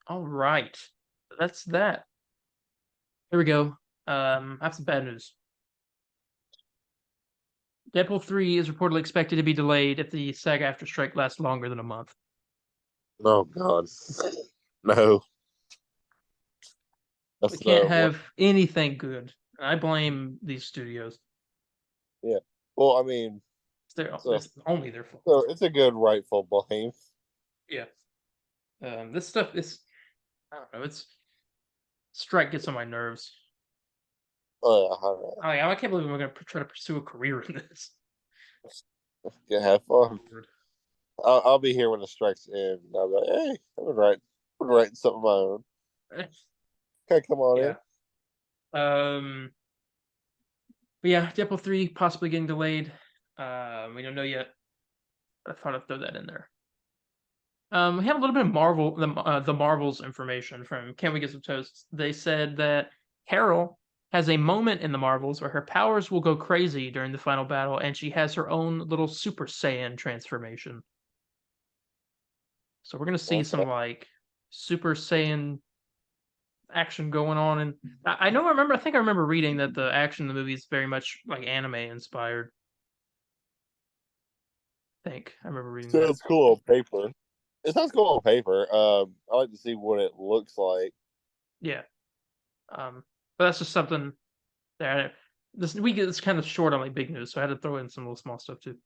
All right. That's that. Here we go. I have some bad news. Deadpool 3 is reportedly expected to be delayed if the SAG-AFTRA strike lasts longer than a month. Oh God, no. We can't have anything good. I blame these studios. Yeah. Well, I mean, it's only their fault. So it's a good rightful blame. Yeah. This stuff is, I don't know. It's strike gets on my nerves. I can't believe we're going to try to pursue a career in this. Yeah, have fun. I'll be here when the strikes end. I'll be like, hey, I've been writing something of my own. Okay, come on in. But yeah, Deadpool 3 possibly getting delayed. We don't know yet. But I thought I'd throw that in there. We have a little bit of Marvel, the Marvels information from Can We Get Some Toasts? They said that Carol has a moment in the Marvels where her powers will go crazy during the final battle, and she has her own little Super Saiyan transformation. So we're gonna see some like Super Saiyan action going on, and I think I remember reading that the action in the movie is very much like anime inspired. I think I remember reading that. Sounds cool on paper. It sounds cool on paper. I like to see what it looks like. Yeah. But that's just something that this week is kind of short on like big news, so I had to throw in some little small stuff too.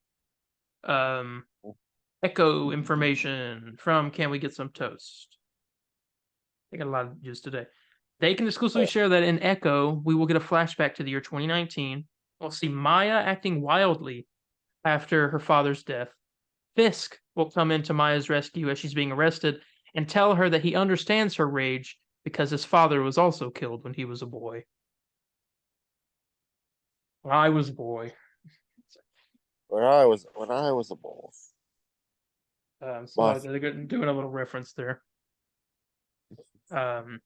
Echo information from Can We Get Some Toast? They got a lot of news today. They can exclusively share that in Echo, we will get a flashback to the year 2019. We'll see Maya acting wildly after her father's death. Fisk will come into Maya's rescue as she's being arrested and tell her that he understands her rage because his father was also killed when he was a boy. When I was a boy. When I was a boy. So they're doing a little reference there. And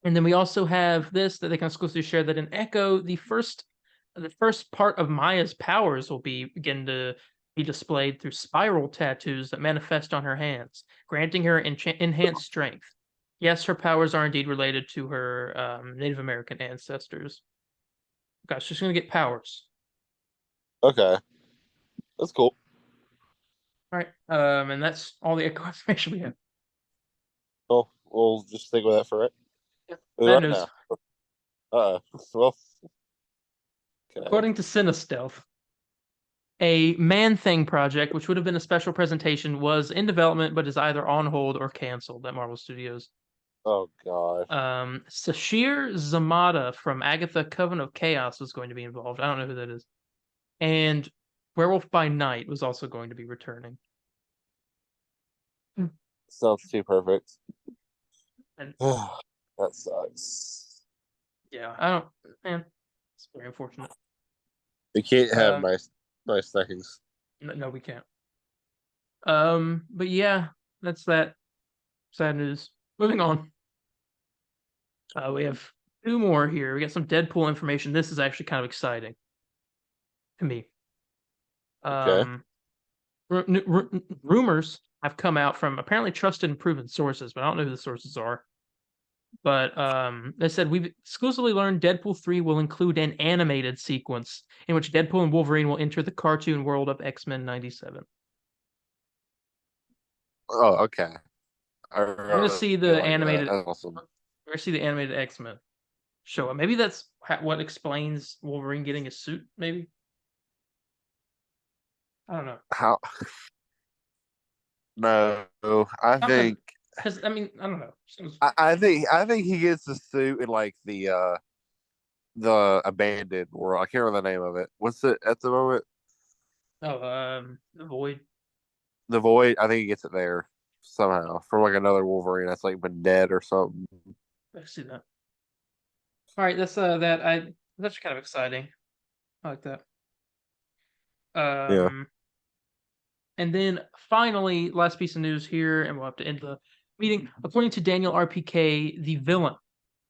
then we also have this that they can exclusively share that in Echo, the first part of Maya's powers will begin to be displayed through spiral tattoos that manifest on her hands, granting her enhanced strength. Yes, her powers are indeed related to her Native American ancestors. Gosh, she's gonna get powers. Okay, that's cool. All right, and that's all the Echo information we have. Well, we'll just stick with that for it. Yeah, Right news. Now. Well, according to Cinestealth, a Man-Thing project, which would have been a special presentation, was in development but is either on hold or canceled at Marvel Studios. Oh God. Sashir Zamata from Agatha Coven of Chaos was going to be involved. I don't know who that is. And Werewolf by Night was also going to be returning. Sounds too perfect. And that sucks. Yeah, I don't. Man, it's very unfortunate. We can't have nice things. No, we can't. But yeah, that's that. Sad news. Moving on. We have two more here. We got some Deadpool information. This is actually kind of exciting to me. Okay. Rumors have come out from apparently trusted and proven sources, but I don't know who the sources are. But they said we've exclusively learned Deadpool 3 will include an animated sequence in which Deadpool and Wolverine will enter the cartoon world of X-Men 97. Oh, okay. We're gonna see the animated. Awesome. We're gonna see the animated X-Men show up. Maybe that's what explains Wolverine getting his suit. Maybe. I don't know. How? No, I think. Because I mean, I don't know. I think he gets the suit in like the abandoned world. I can't remember the name of it. What's it at the moment? Oh, the Void. The Void, I think he gets it there somehow from like another Wolverine that's like been dead or something. I see that. All right, that's that's kind of exciting. I like that. Yeah. And then finally, last piece of news here, and we'll have to end the meeting. According to Daniel RPK, the villain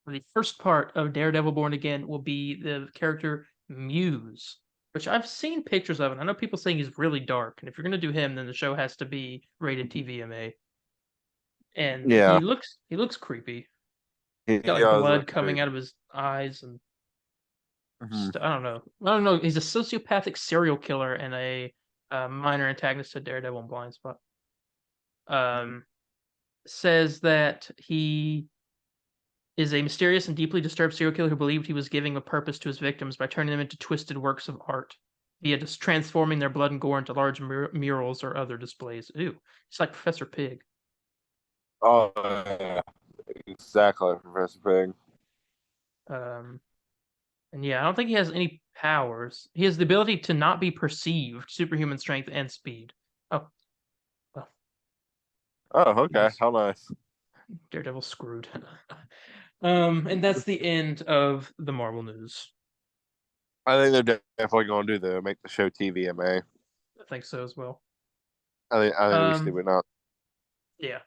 for the first part of Daredevil Born Again will be the character Muse, which I've seen pictures of, and I know people saying he's really dark. And if you're gonna do him, then the show has to be rated TVMA. And Yeah. he looks creepy. He He's got like does blood look coming creepy. out of his eyes and Mhm. I don't know. I don't know. He's a sociopathic serial killer and a minor antagonist to Daredevil and Blind Spot. Says that he is a mysterious and deeply disturbed serial killer who believed he was giving a purpose to his victims by turning them into twisted works of art via just transforming their blood and gore into large murals or other displays. Ew, it's like Professor Pig. Oh yeah, exactly, Professor Pig. And yeah, I don't think he has any powers. He has the ability to not be perceived, superhuman strength and speed. Oh, well, Oh, okay. Nice. How nice. Daredevil's screwed. And that's the end of the Marvel news. I think they're definitely going to do the make the show TVMA. I think so as well. I think we should, Um, but not. yeah.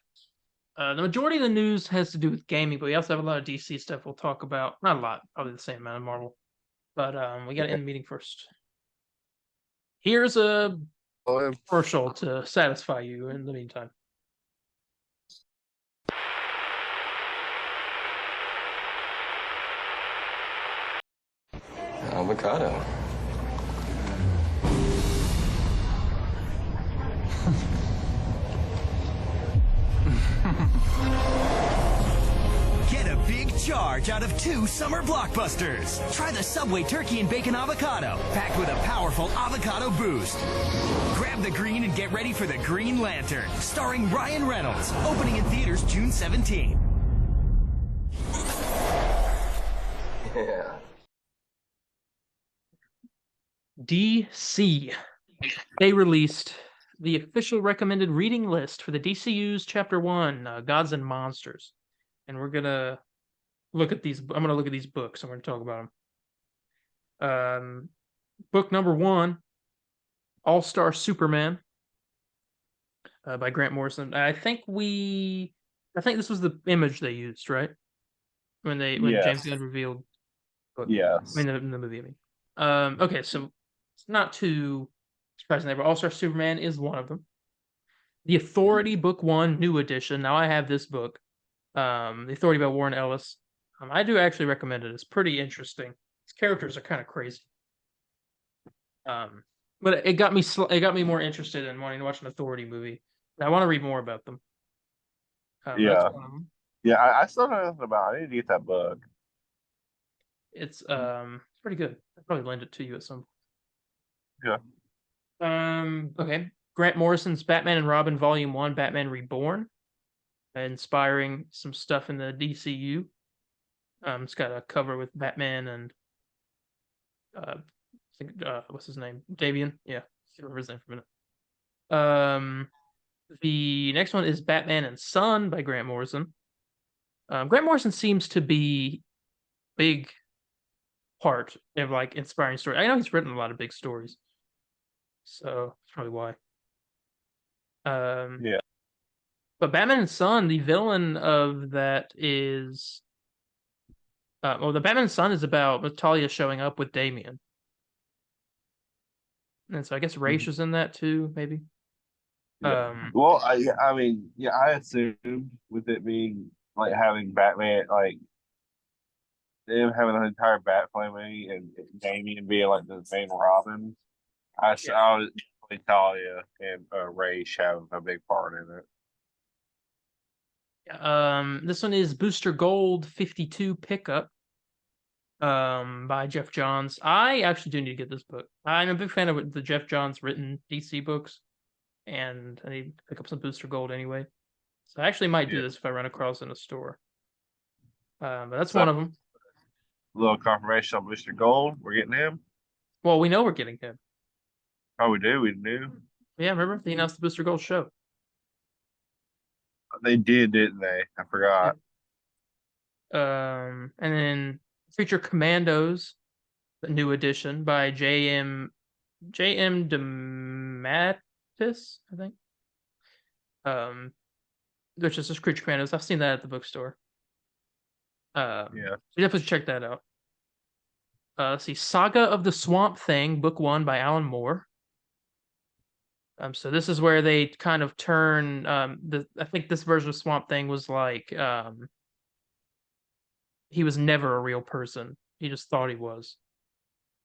The majority of the news has to do with gaming, but we also have a lot of DC stuff we'll talk about. Not a lot, probably the same amount of Marvel. But we got to end the meeting first. Here's a commercial to satisfy you in the meantime. Avocado. Get a big charge out of 2 summer blockbusters. Try the Subway Turkey and Bacon Avocado, packed with a powerful avocado boost. Grab the green and get ready for The Green Lantern, starring Ryan Reynolds, opening in theaters June 17. Yeah. DC. They released the official recommended reading list for the DCU's Chapter 1, Gods and Monsters. And we're going to look at these. I'm going to look at these books. I'm going to talk about them. Book number 1, All-Star Superman by Grant Morrison. I think this was the image they used, right? When Yes. James Gunn revealed book. Yes. I mean the movie, I mean. Okay, so it's not too surprising there, but All-Star Superman is one of them. The Authority Book 1, New Edition. Now I have this book. The Authority by Warren Ellis. I do actually recommend it. It's pretty interesting. Its characters are kind of crazy. But it got me more interested in wanting to watch an Authority movie. I want to read more about them. Yeah. That's one of them. Yeah, I still know nothing about it. I need to get that book. It's pretty good. I'll probably lend it to you at some point. Yeah. Okay. Grant Morrison's Batman and Robin Volume 1, Batman Reborn. Inspiring some stuff in the DCU. It's got a cover with Batman and I think what's his name? Davian. Yeah. I remember his name for a minute. The next one is Batman and Son by Grant Morrison. Grant Morrison seems to be big part of like inspiring story. I know he's written a lot of big stories, so that's probably why. Yeah. But Batman and Son, the villain of that is, the Batman and Son is about Natalia showing up with Damian, and so I guess Raish is in that too, maybe. Yeah. Well, I mean, yeah, I assumed with it being like having Batman, like them having an entire Bat family and Damian being like the main Robin, I was Talia and Raish have a big part in it. This one is Booster Gold 52 Pickup by Jeff Johns. I actually do need to get this book. I'm a big fan of the Jeff Johns written DC books, and I need to pick up some Booster Gold anyway. So I actually might do this if I run across in a store. But that's one of them. A little confirmation on Booster Gold. We're getting him. Well, we know we're getting him. Oh, we do. We knew Yeah, remember they announced the Booster Gold show. they did, didn't they? I forgot. And then Creature Commandos, the new edition by J.M. DeMatteis, I think. Which is just Creature Commandos. I've seen that at the bookstore. Yeah. So you definitely check that out. Let's see, Saga of the Swamp Thing, book 1 by Alan Moore. So this is where they kind of turn. I think this version of Swamp Thing was like he was never a real person. He just thought he was.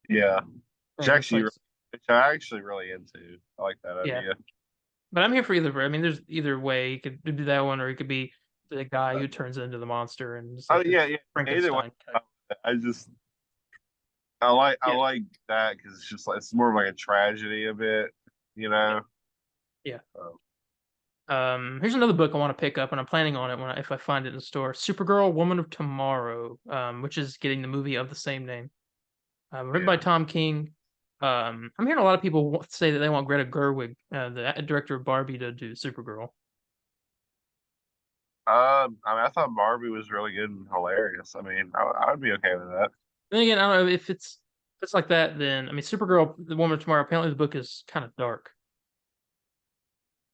Yeah. Which And it's like- which I'm actually really into. I like that Yeah. idea. But I'm here for either. I mean, there's either way. You could do that one, or you could be the guy who turns into the monster and just Oh like yeah, this yeah. Frankenstein Either way, type. I like Yeah. that because it's just like it's more of like a tragedy a bit, you know. Yeah. Um, Here's another book I want to pick up, and I'm planning on it if I find it in the store. Supergirl, Woman of Tomorrow, which is getting the movie of the same name, written by Yeah. Tom King. I'm hearing a lot of people say that they want Greta Gerwig, the director of Barbie, to do Supergirl. I mean, I thought Barbie was really good and hilarious. I mean, I would be okay with that. Then again, I don't know if it's like that. Then I mean, Supergirl, the Woman of Tomorrow. Apparently, the book is kind of dark.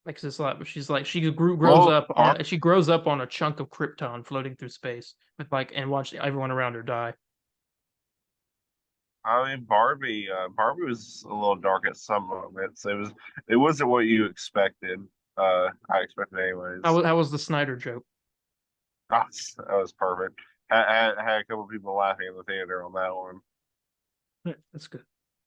Like it's like she's like grows up on she grows up on a chunk of Krypton floating through space with and watch everyone around her die. I mean, Barbie was a little dark at some moments. It wasn't what you expected. I expected anyways. How was the Snyder joke? That was perfect. I had a couple people laughing in the theater on that one. Yeah, that's good.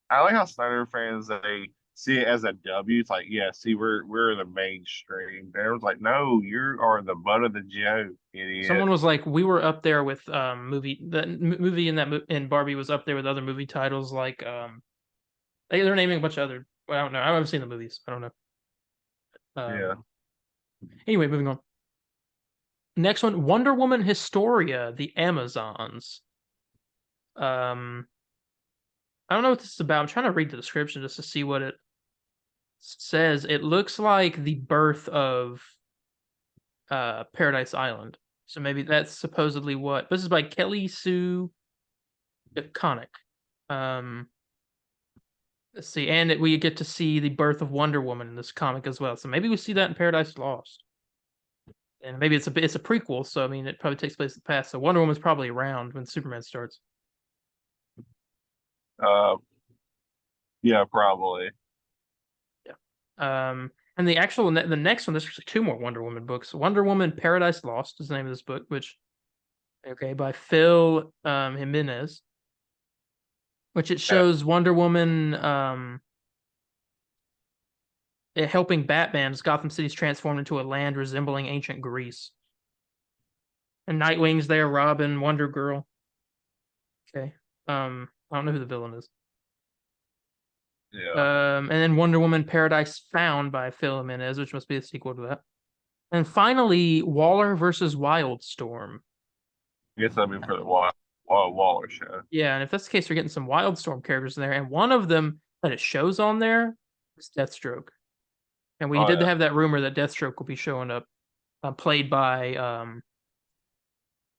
I like how Snyder fans they see it as a W. It's like, yeah, see, we're the mainstream. And everyone's like, no, you are the butt of the joke, idiot. Someone was like, we were up there with movie movie in Barbie was up there with other movie titles like they're naming a bunch of other. Well, I don't know. I haven't seen the movies. I don't know. Yeah. Anyway, moving on. Next one, Wonder Woman Historia, the Amazons. I don't know what this is about. I'm trying to read the description just to see what it says. It looks like the birth of Paradise Island. So maybe that's supposedly what. This is by Kelly Sue DeConnick. Let's see, and we get to see the birth of Wonder Woman in this comic as well. So maybe we see that in Paradise Lost. And maybe it's a prequel, so I mean it probably takes place in the past. So Wonder Woman's probably around when Superman starts. Yeah, probably. Yeah. And the next one, there's actually 2 more Wonder Woman books. Wonder Woman Paradise Lost is the name of this book, which by Phil Jimenez, which it shows Wonder Woman helping Batman as Gotham City's transformed into a land resembling ancient Greece. And Nightwing's there, Robin, Wonder Girl. Okay. I don't know who the villain is. Yeah. And then Wonder Woman Paradise Found by Phil Jimenez, which must be a sequel to that. And finally, Waller versus Wildstorm. I guess that'd be for the Waller show. Yeah, and if that's the case, we're getting some Wildstorm characters in there, and one of them that it shows on there is Deathstroke. And we did have that rumor that Deathstroke will be showing up, played by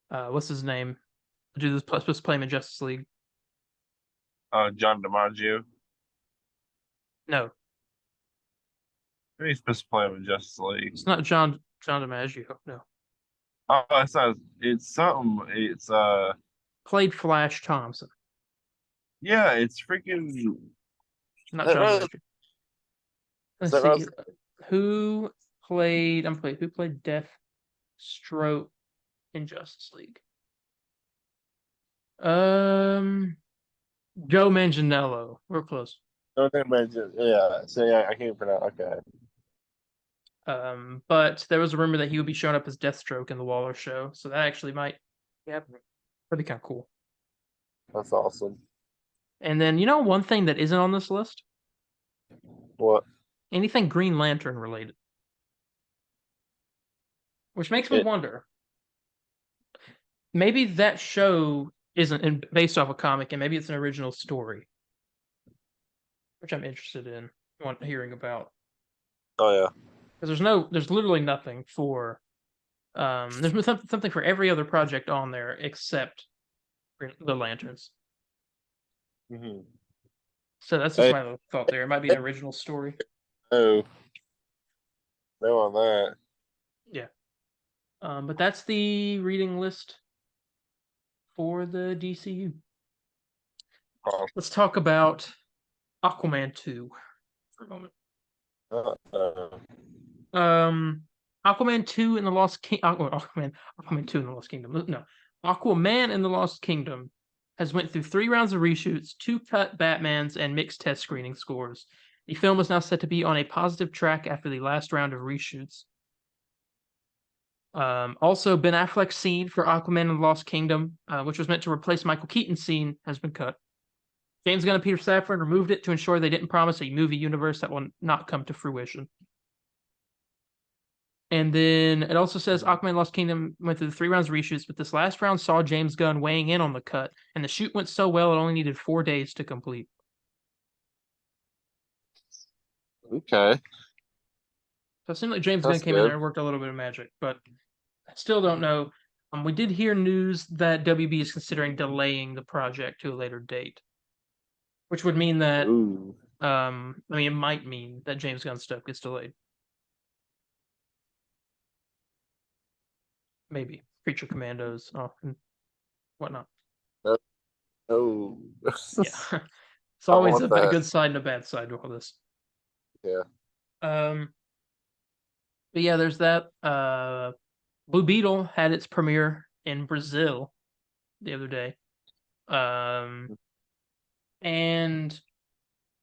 what's his name? The dude that's supposed to play him in Justice League. John DiMaggio. No, He's supposed to play him in Justice League. it's not John DiMaggio. No, Oh, it's not. It's something. It's played Flash Thompson. Yeah, it's freaking. Not John DiMaggio. Let's that see. Who played Deathstroke in Justice League? Joe Manganiello. We're close. Yeah. So yeah, I can't pronounce. Okay. But there was a rumor that he would be showing up as Deathstroke in the Waller show, so that actually might be happening. That'd be kind of cool. That's awesome. And then one thing that isn't on this list? What? Anything Green Lantern related. Which makes me wonder. Maybe that show isn't based off a comic, and maybe it's an original story. Which I'm interested in. want hearing about. Oh yeah. Because there's literally nothing for, there's something for every other project on there except the Lanterns. Mm-hmm. So that's just my little thought there. It might be an original story. Oh, no on that. Yeah. But that's the reading list for the DCU. Oh, Let's talk about Aquaman 2 for a moment. Aquaman 2 in the Lost Kingdom. Aquaman 2 in the Lost Kingdom. No. Aquaman in the Lost Kingdom has went through 3 rounds of reshoots, 2 cut Batmans, and mixed test screening scores. The film is now set to be on a positive track after the last round of reshoots. Also, Ben Affleck's scene for Aquaman and the Lost Kingdom, which was meant to replace Michael Keaton's scene, has been cut. James Gunn and Peter Safran removed it to ensure they didn't promise a movie universe that will not come to fruition. And then it also says Aquaman Lost Kingdom went through the 3 rounds of reshoots, but this last round saw James Gunn weighing in on the cut, and the shoot went so well it only needed 4 days to complete. Okay. So it seemed like James Gunn came in there and worked a little bit of magic, but I still don't know. We did hear news that WB is considering delaying the project to a later date, which would mean that, Ooh. it might mean that James Gunn stuff gets delayed. Maybe Creature Commandos and whatnot. Oh. Yeah, it's always want a that. good side and a bad side to all this. Yeah. But yeah, there's that. Blue Beetle had its premiere in Brazil the other day. And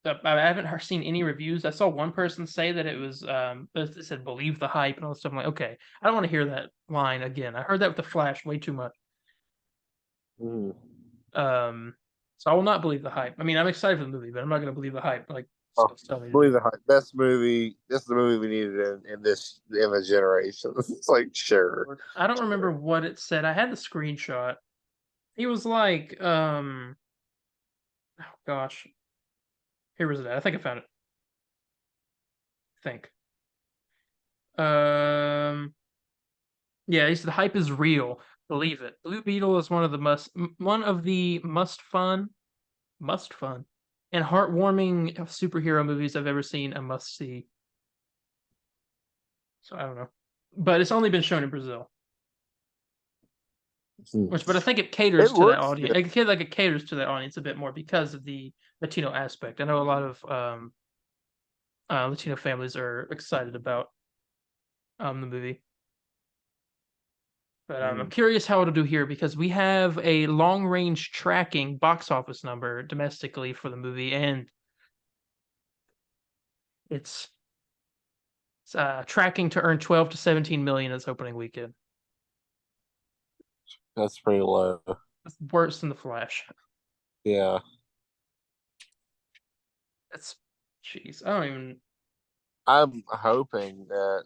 I haven't seen any reviews. I saw one person say that it was it said believe the hype and all this stuff. I'm like, okay, I don't want to hear that line again. I heard that with the Flash way too much. Mm. So I will not believe the hype. I mean, I'm excited for the movie, but I'm not going to believe the hype. Like, tell me to Believe do. the hype. Best movie. This is the movie we needed in the generation. It's like sure. I don't remember what it said. I had the screenshot. He was like, oh gosh, here was it at? I think I found it. I think. Yeah, he said the hype is real. Believe it. Blue Beetle is one of the must fun, and heartwarming superhero movies I've ever seen. A must see. So I don't know, but it's only been shown in Brazil. But I think it caters to that audience. It caters to that audience a bit more because of the Latino aspect. I know a lot of Latino families are excited about the movie. But I'm curious how it'll do here because we have a long-range tracking box office number domestically for the movie, and it's tracking to earn 12 to 17 million its opening weekend. That's pretty low. That's worse than The Flash. Yeah. That's, jeez, I don't even. I'm hoping that.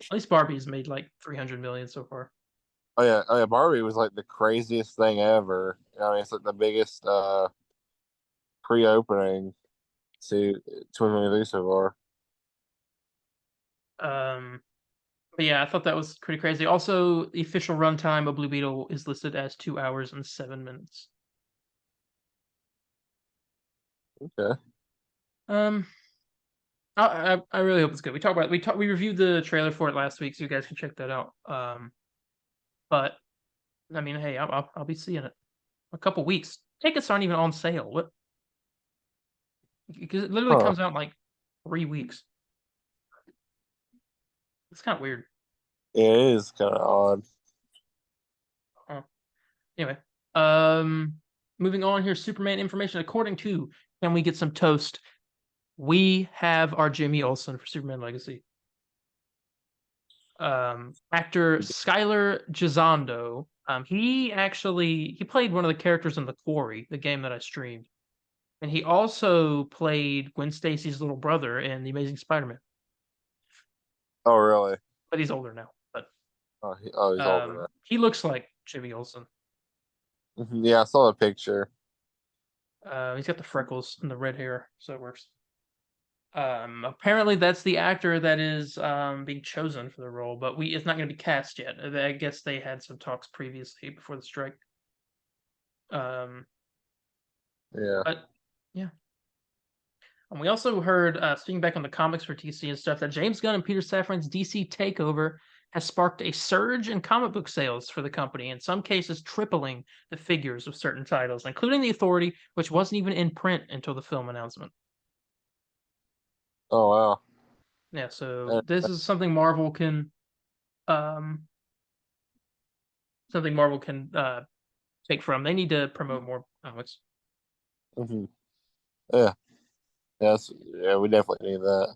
At least Barbie's made like 300 million so far. Oh yeah. Barbie was like the craziest thing ever. I mean, it's like the biggest pre-opening to a movie so far. But yeah, I thought that was pretty crazy. Also, the official runtime of Blue Beetle is listed as 2 hours and 7 minutes. Okay. I really hope it's good. We reviewed the trailer for it last week, so you guys can check that out. But I mean, hey, I'll be seeing it a couple weeks. Tickets aren't even on sale. What? Because it literally comes out in like 3 weeks. It's kind of weird. It is kind of odd. Anyway, moving on here. Superman information. According to Can We Get Some Toast? We have our Jimmy Olsen for Superman Legacy. Actor Skylar Gisondo. He played one of the characters in The Quarry, the game that I streamed, and he also played Gwen Stacy's little brother in The Amazing Spider-Man. Oh really? But he's older now. But he's older now. He looks like Jimmy Olsen. Yeah, I saw the picture. He's got the freckles and the red hair, so it works. Apparently that's the actor that is being chosen for the role, but it's not going to be cast yet. I guess they had some talks previously before the strike. Yeah. But yeah. And we also heard, speaking back on the comics for DC and stuff, that James Gunn and Peter Safran's DC takeover has sparked a surge in comic book sales for the company, in some cases tripling the figures of certain titles, including The Authority, which wasn't even in print until the film announcement. Oh wow. Yeah, so this is something Marvel can take from. They need to promote more comics. Mm-hmm. Yeah. Yes. Yeah. We definitely need that.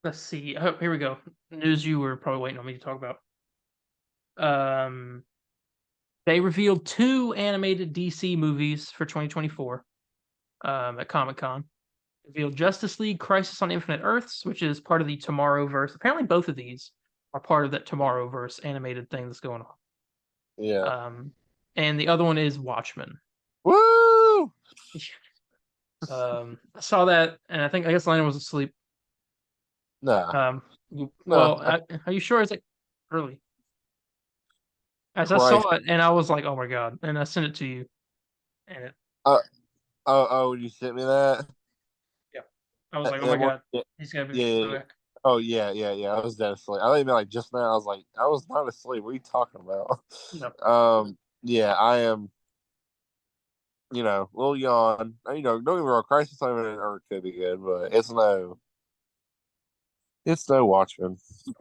Let's see. Oh, here we go. News you were probably waiting on me to talk about. They revealed 2 animated DC movies for 2024 at Comic-Con. Revealed Justice League Crisis on Infinite Earths, which is part of the Tomorrowverse. Apparently both of these are part of that Tomorrowverse animated thing that's going on. Yeah. And the other one is Watchmen. Woo! I saw that, and I guess Lana was asleep. Nah. Well, are you sure? It's like early. As I saw it, and I was like, "Oh my god!" And I sent it to you, and it. Oh, you sent me that? Yeah. I was like, "Oh my god, he's gonna be back." Oh yeah. I was dead asleep. I didn't mean like just now. I was like, I was not asleep. What are you talking about? No. Yeah, I am. Little yawn. Don't get me wrong. Crisis on Infinite Earth could be good, but it's no Watchmen.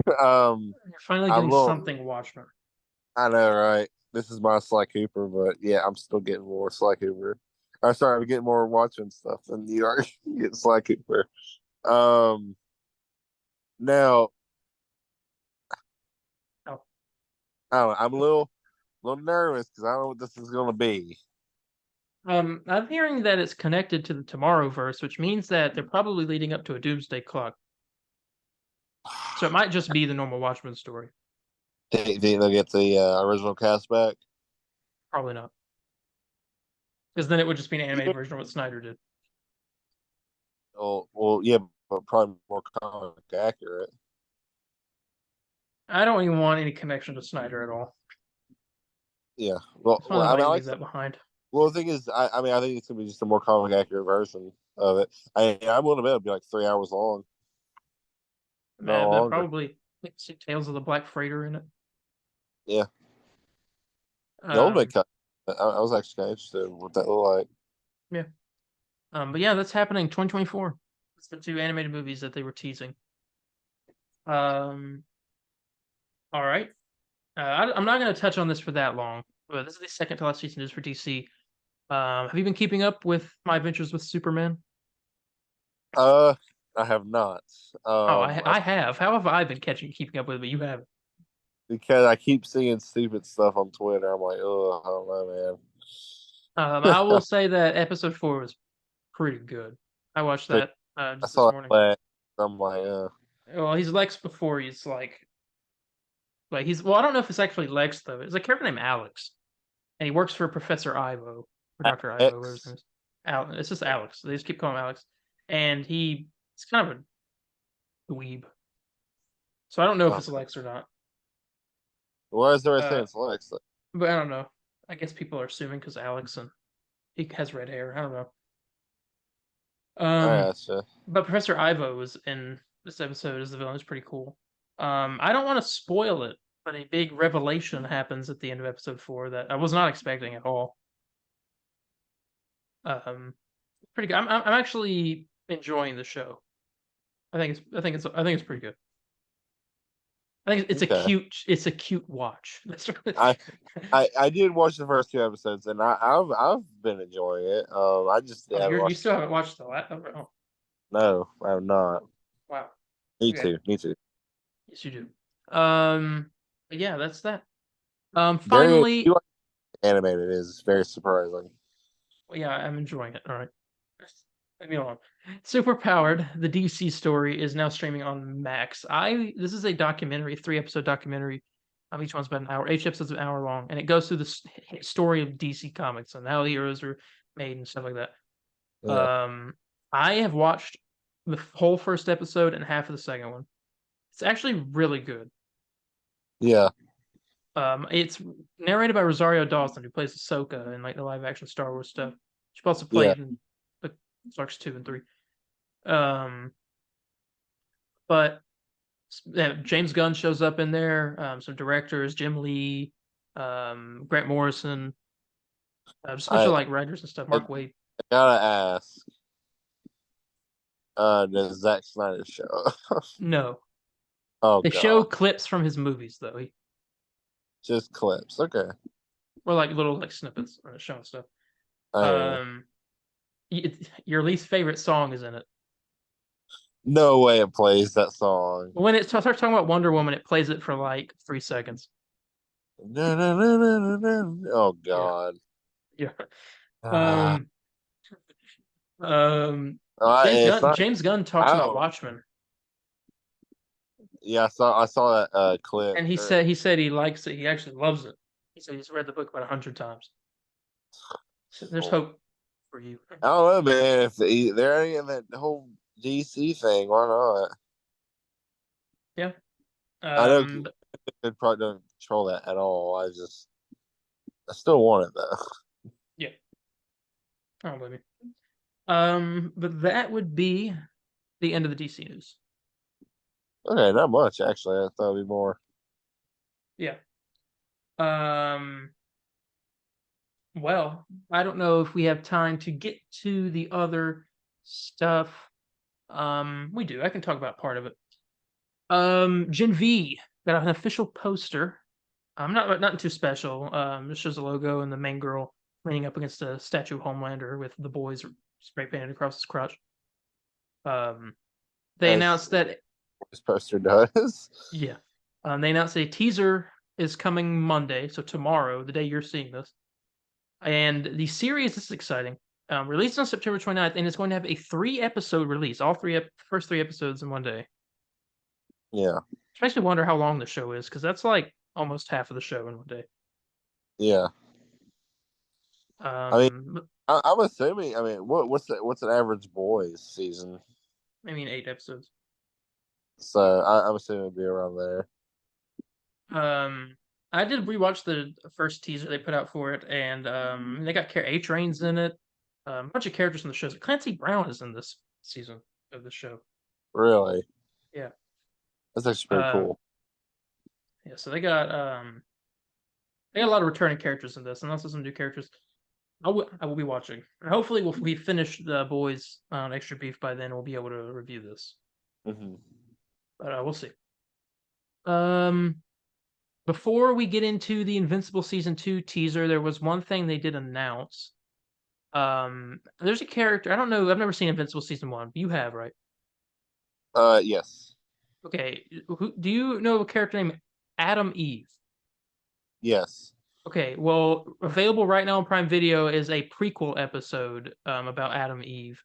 You're finally getting little, something Watchmen. I know, right? This is my Sly Cooper, but yeah, I'm still getting more Sly Cooper. I'm sorry, I'm getting more Watchmen stuff than you are getting Sly Cooper. Now, I don't know. I'm a little nervous because I don't know what this is going to be. I'm hearing that it's connected to the Tomorrowverse, which means that they're probably leading up to a Doomsday Clock. So it might just be the normal Watchmen story. Think they'll get the original cast back? Probably not. Because then it would just be an animated version of what Snyder did. Well, yeah, but probably more comic accurate. I don't even want any connection to Snyder at all. Yeah. Well, I mean, leave that behind. Well, the thing is, I mean, I think it's gonna be just a more comic accurate version of it. I'm willing to bet it'll be like 3 hours long. No, probably see Tales of the Black Freighter in it. Yeah. The old man cut. I was actually kind of interested in what that looked like. Yeah. But yeah, that's happening 2024. It's the 2 animated movies that they were teasing. All right. I'm not going to touch on this for that long, but this is the second to last piece of news for DC. Have you been keeping up with my adventures with Superman? I have not. I have. How have I been keeping up with it, but you haven't? Because I keep seeing stupid stuff on Twitter. I'm like, oh, I don't know, man. I will say that episode 4 was pretty good. I watched that just this morning. I'm like, well, he's Lex before he's like he's I don't know if it's actually Lex though. It's a character named Alex, and he works for Professor Ivo or Dr. Ivo. Whatever his name is. It's just Alex. They just keep calling him Alex, and he's kind of a dweeb. So I don't know if it's Lex or not. Why is there a sense Lex? But I don't know. I guess people are assuming because Alex and he has red hair. I don't know. But Professor Ivo was in this episode as the villain. It's pretty cool. I don't want to spoil it, but a big revelation happens at the end of episode 4 that I was not expecting at all. Pretty good. I'm actually enjoying the show. I think it's pretty good. I think it's a cute watch. That's right. I did watch the first 2 episodes, and I've been enjoying it. I just you still haven't watched the last? Oh. No, I have not. Wow. Need to. Yes, you do. Yeah, that's that. Finally, animated is very surprising. Well, yeah, I'm enjoying it. All right. Leave me alone. Superpowered, the DC story, is now streaming on Max. This is a documentary, 3-episode documentary. Each one's about an hour. Each episode's an hour long, and it goes through the story of DC Comics and how the heroes are made and stuff like that. Yeah. I have watched the whole first episode and half of the second one. It's actually really good. Yeah. It's narrated by Rosario Dawson, who plays Ahsoka in like the live action Star Wars stuff. She also played in the Star Wars 2 and 3. But James Gunn shows up in there. Some directors, Jim Lee, Grant Morrison, just a bunch of like writers and stuff. Mark Waid. I gotta ask. Does Zack Snyder show? No, Oh they god. show clips from his movies though. Just clips. Okay. Or like little like snippets showing stuff. Uh, Your least favorite song is in it. no way it plays that song. When it starts talking about Wonder Woman, it plays it for like 3 seconds. No, no, no, no, no, no. Oh god. Yeah. Ah. It's not. James Gunn talks about Oh. Watchmen, Yeah, I saw that clip. and he said he likes it. He actually loves it. He said he's read the book about 100 times. So there's hope for you. I don't know, man. If they're in that whole DC thing, why not? Yeah. I know they probably don't control that at all. I still want it though. Yeah. I don't blame you. But that would be the end of the DC news. Okay, not much actually. I thought it'd be more. Yeah. Well, I don't know if we have time to get to the other stuff. We do. I can talk about part of it. Gen V got an official poster. Not too special. It shows a logo and the main girl leaning up against a statue of Homelander with the boys spray painted across his crotch. They announced that This poster does. Yeah. They announced a teaser is coming Monday, so tomorrow, the day you're seeing this. And the series, this is exciting, released on September 29th, and it's going to have a 3-episode release, all first 3 episodes in one day. Yeah. Which makes me wonder how long the show is, because that's like almost half of the show in one day. Yeah. I'm assuming. I mean, what's an average boys season? 8 episodes. So I'm assuming it'd be around there. I did rewatch the first teaser they put out for it, and they got A-Train's in it. A bunch of characters in the show. Clancy Brown is in this season of the show. Really? Yeah. That's actually pretty cool. Yeah, so they got a lot of returning characters in this, and also some new characters. I will be watching. And hopefully, we finish the boys on Extra Beef by then. We'll be able to review this. Mm-hmm. But we'll see. Before we get into the Invincible Season 2 teaser, there was one thing they did announce. There's a character, I don't know, I've never seen Invincible Season 1. You have, right? Yes. Okay. Do you know a character named Adam Eve? Yes. Okay, well, available right now on Prime Video is a prequel episode about Adam Eve.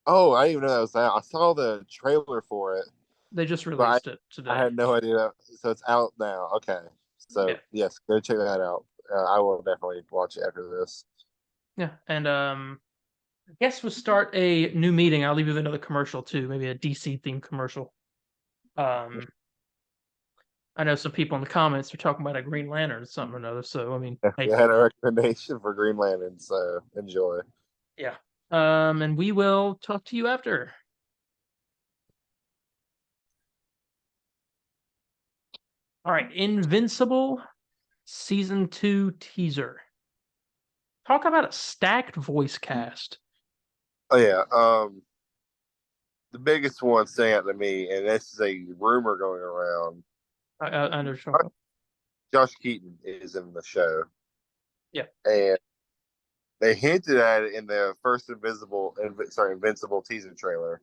Oh, I didn't even know that was out. I saw the trailer for it. They just released it today. I had no idea. So it's out now. Okay. So, yes, go check that out. I will definitely watch it after this. Yeah, and I guess we'll start a new meeting. I'll leave you with another commercial, too. Maybe a DC-themed commercial. I know some people in the comments are talking about a Green Lantern or something or another, so, I had a recommendation for Green Lantern, so enjoy. Yeah. And we will talk to you after. All right, Invincible Season 2 teaser. Talk about a stacked voice cast. Oh, yeah. The biggest one standing out to me, and this is a rumor going around. I understand. Josh Keaton is in the show. Yeah. And they hinted at it in the first Invincible teaser trailer.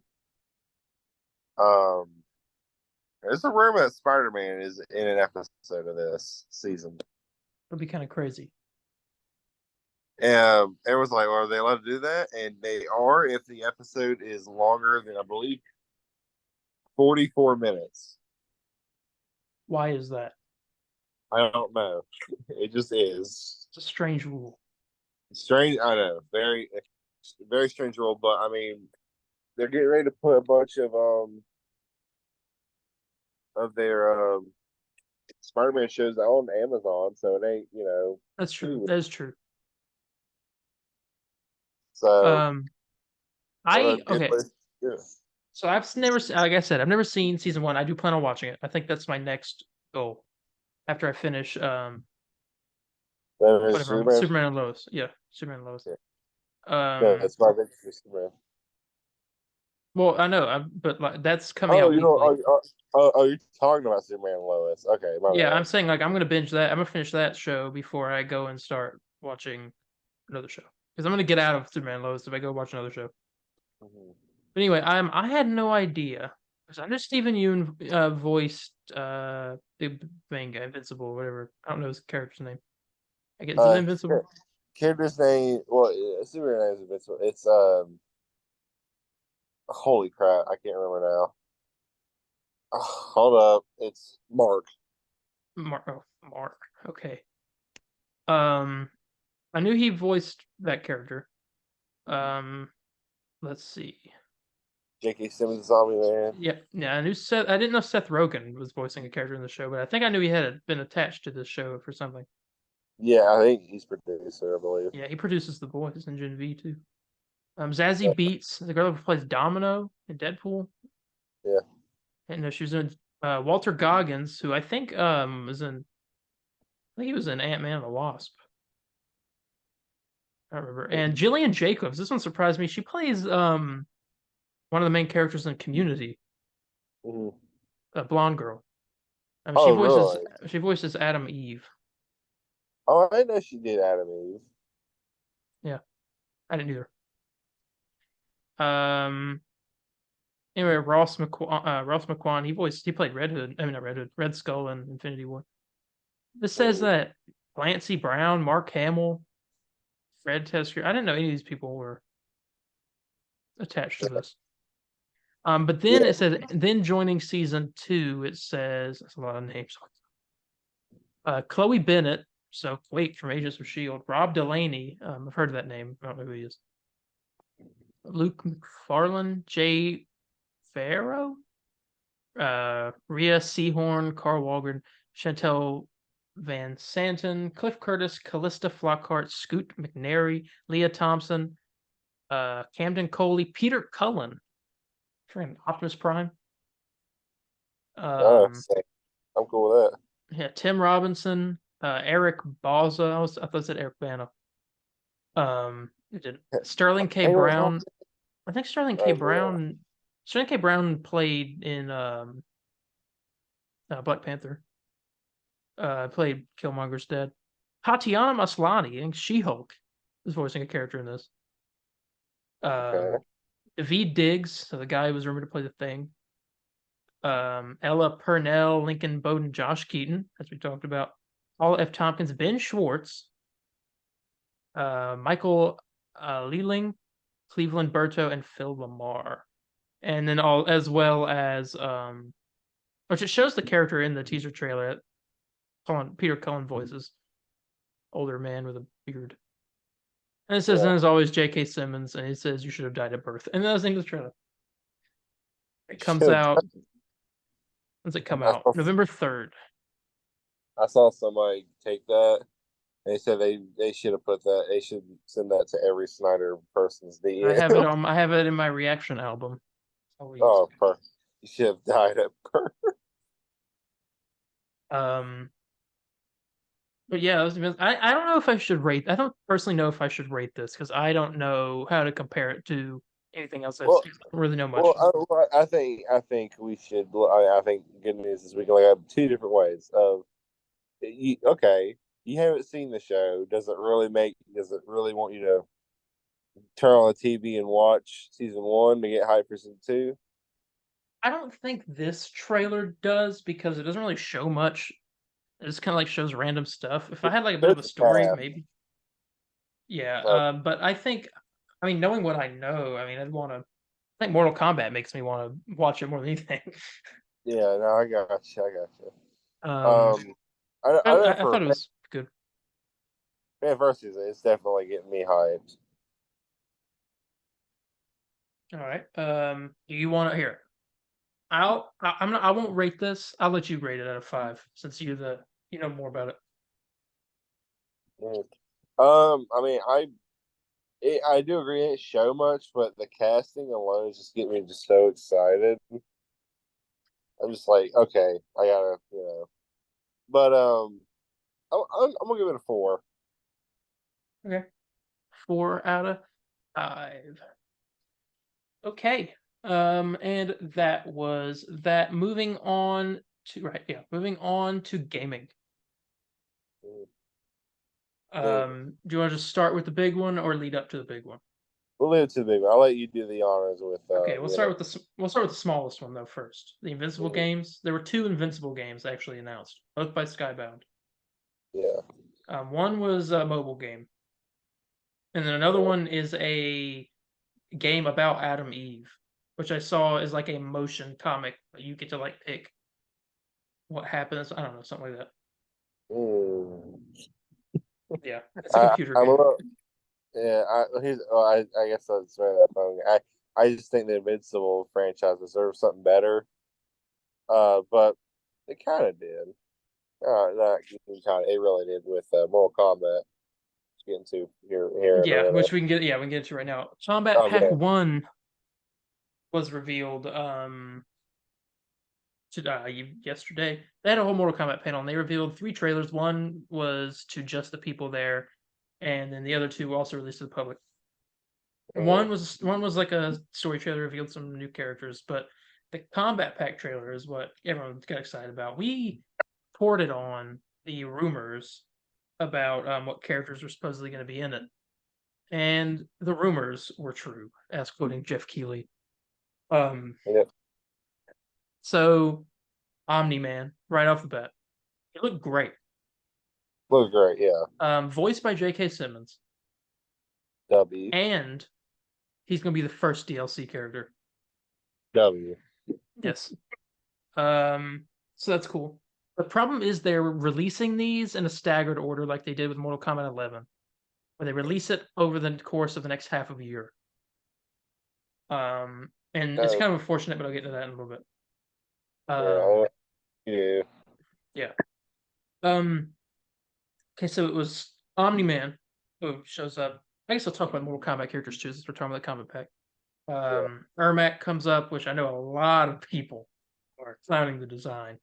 There's a rumor that Spider-Man is in an episode of this season. It'll be kind of crazy. And everyone's like, well, are they allowed to do that? And they are if the episode is longer than, I believe, 44 minutes. Why is that? I don't know. It just is. It's a strange rule. Strange, I know. Very, very strange rule. But I mean, they're getting ready to put a bunch of their Spider-Man shows out on Amazon, so it ain't That's true. Hulu. That is true. So Um, what a I good okay. place. Yeah. So I've never, like I said, I've never seen season one. I do plan on watching it. I think that's my next goal after I finish That is whatever, Superman. Superman and Lois. Yeah, Superman and Lois. Yeah. No, that's my big Superman. Well, I know, but like that's coming Oh, out weekly. you're talking about Superman and Lois. Okay, my Yeah, bad. I'm saying like I'm gonna binge that. I'm gonna finish that show before I go and start watching another show because I'm gonna get out of Superman and Lois if I go watch another show. Mhm. But anyway, I had no idea because I know Stephen Yeun voiced the main guy, Invincible, or whatever. I don't know his character's name. I guess is it Invincible? Character's name. Well, Superman name is Invincible. It's holy crap, I can't remember now. Hold up, it's Mark. Mark. Okay. I knew he voiced that character. Let's see. J.K. Simmons, Zombie Man. Yeah. I knew Seth. I didn't know Seth Rogen was voicing a character in the show, but I think I knew he had been attached to this show for something. Yeah, I think he's producer, I believe. Yeah, he produces The Boys and Gen V too. Zazie Beetz, the girl who plays Domino in Deadpool. Yeah. And she was in Walter Goggins, who I think was in. I think he was in Ant-Man and the Wasp. I don't remember. And Jillian Jacobs. This one surprised me. She plays one of the main characters in Community, Mm-hmm. a blonde girl. Really? She voices Adam Eve. Oh, I didn't know she did Adam Eve. Yeah, I didn't either. Anyway, Ross McQuan. He played Red Hood. I mean, not Red Hood. Red Skull in Infinity War. This says that Clancy Brown, Mark Hamill, Fred Tesker. I didn't know any of these people were attached to this. But then it says, then joining season 2, it says, that's a lot of names. Chloe Bennett, so Quake from Agents of S.H.I.E.L.D., Rob Delaney, I've heard of that name, I don't know who he is. Luke McFarlane, Jay Farrow, Rhea Seahorn, Carl Walgren, Chantel Van Santen, Cliff Curtis, Callista Flockhart, Scoot McNairy, Leah Thompson, Camden Coley, Peter Cullen, Optimus Prime. I'm cool with that. Yeah, Tim Robinson, Eric Bauza. I thought it said Eric Bana. It didn't. Sterling K. Brown. I think Sterling K. Brown. Sterling K. Brown played in Black Panther. Played Killmonger's dad. Tatiana Maslany, I think She-Hulk, is voicing a character in this. David Diggs, so the guy who was rumored to play the Thing. Ella Purnell, Lincoln Bowden, Josh Keaton, as we talked about. Paula F. Tompkins, Ben Schwartz, Michael Lealing, Cleveland Berto, and Phil Lamar. And then as well as which it shows the character in the teaser trailer. Peter Cullen voices older man with a beard. And it says, and as always, J.K. Simmons, and it says you should have died at birth. And that was the English trailer. It comes out. When's it come out? November 3rd. I saw somebody take that. They said they should have put that. They should send that to every Snyder person's DM. I have it in my reaction album. Oh, perfect. You should have died at birth. But yeah, I don't know if I should rate. I don't personally know if I should rate this because I don't know how to compare it to anything else. I don't really know much. Well, I think we should. I think good news is we can look at 2 different ways. You haven't seen the show. Does it really want you to turn on the TV and watch season 1 to get hyped for season 2? I don't think this trailer does because it doesn't really show much. It just kind of like shows random stuff. If I had like a bit of a story, maybe. Yeah, but I think, knowing what I know, I'd want to. I think Mortal Kombat makes me want to watch it more than anything. Yeah, no, I got you. I thought it was good. Fan versus it's definitely getting me hyped. All right. Do you want to hear? I'm not. I won't rate this. I'll let you rate it out of 5 since you know more about it. Mm. I mean, I do agree it didn't show much, but the casting alone is just getting me just so excited. I'm just like, okay, I gotta, But I'm gonna give it a 4. Okay. 4 out of 5. Okay. And that was that. Moving on to gaming. Do you want to just start with the big one or lead up to the big one? We'll leave it to the big one. I'll let you do the honors with. Okay, we'll start with the smallest one though first. The Invincible Mhm. games. There were 2 Invincible games actually announced, both by Skybound. Yeah. One was a mobile game, and then another one is a game about Adam Eve, which I saw is like a motion comic. You get to like pick what happens. I don't know, something like that. Mm. Yeah, it's a computer I'm a game. little, yeah. I guess that's right. That phone. I just think the Invincible franchise deserves something better. But it kind of did. Not kind of. It really did with Mortal Kombat. Getting to here in a Yeah, minute. which we can get. Yeah, we can get into right now. Combat Oh Pack man. 1 was revealed. Yesterday. They had a whole Mortal Kombat panel, and they revealed 3 trailers. One was to just the people there, and then the other 2 were also released to the public. One was like a story trailer, revealed some new characters, but the Combat Pack trailer is what everyone got excited about. We reported on the rumors about what characters were supposedly going to be in it, and the rumors were true, as quoting Jeff Keighley. Yep. So Omni Man, right off the bat, he looked great. Looks great. Yeah. Voiced by J.K. Simmons, W. and he's going to be the first DLC character. W. Yes. So that's cool. The problem is they're releasing these in a staggered order, like they did with Mortal Kombat 11, where they release it over the course of the next half of a year. And it's Oh, kind of unfortunate, but I'll get to that in a little bit. yeah. Yeah. Yeah. Okay, so it was Omni Man who shows up. I guess I'll talk about Mortal Kombat characters too, since we're talking about the Combat Pack. Ermac comes up, which I know a lot of people are clowning the design.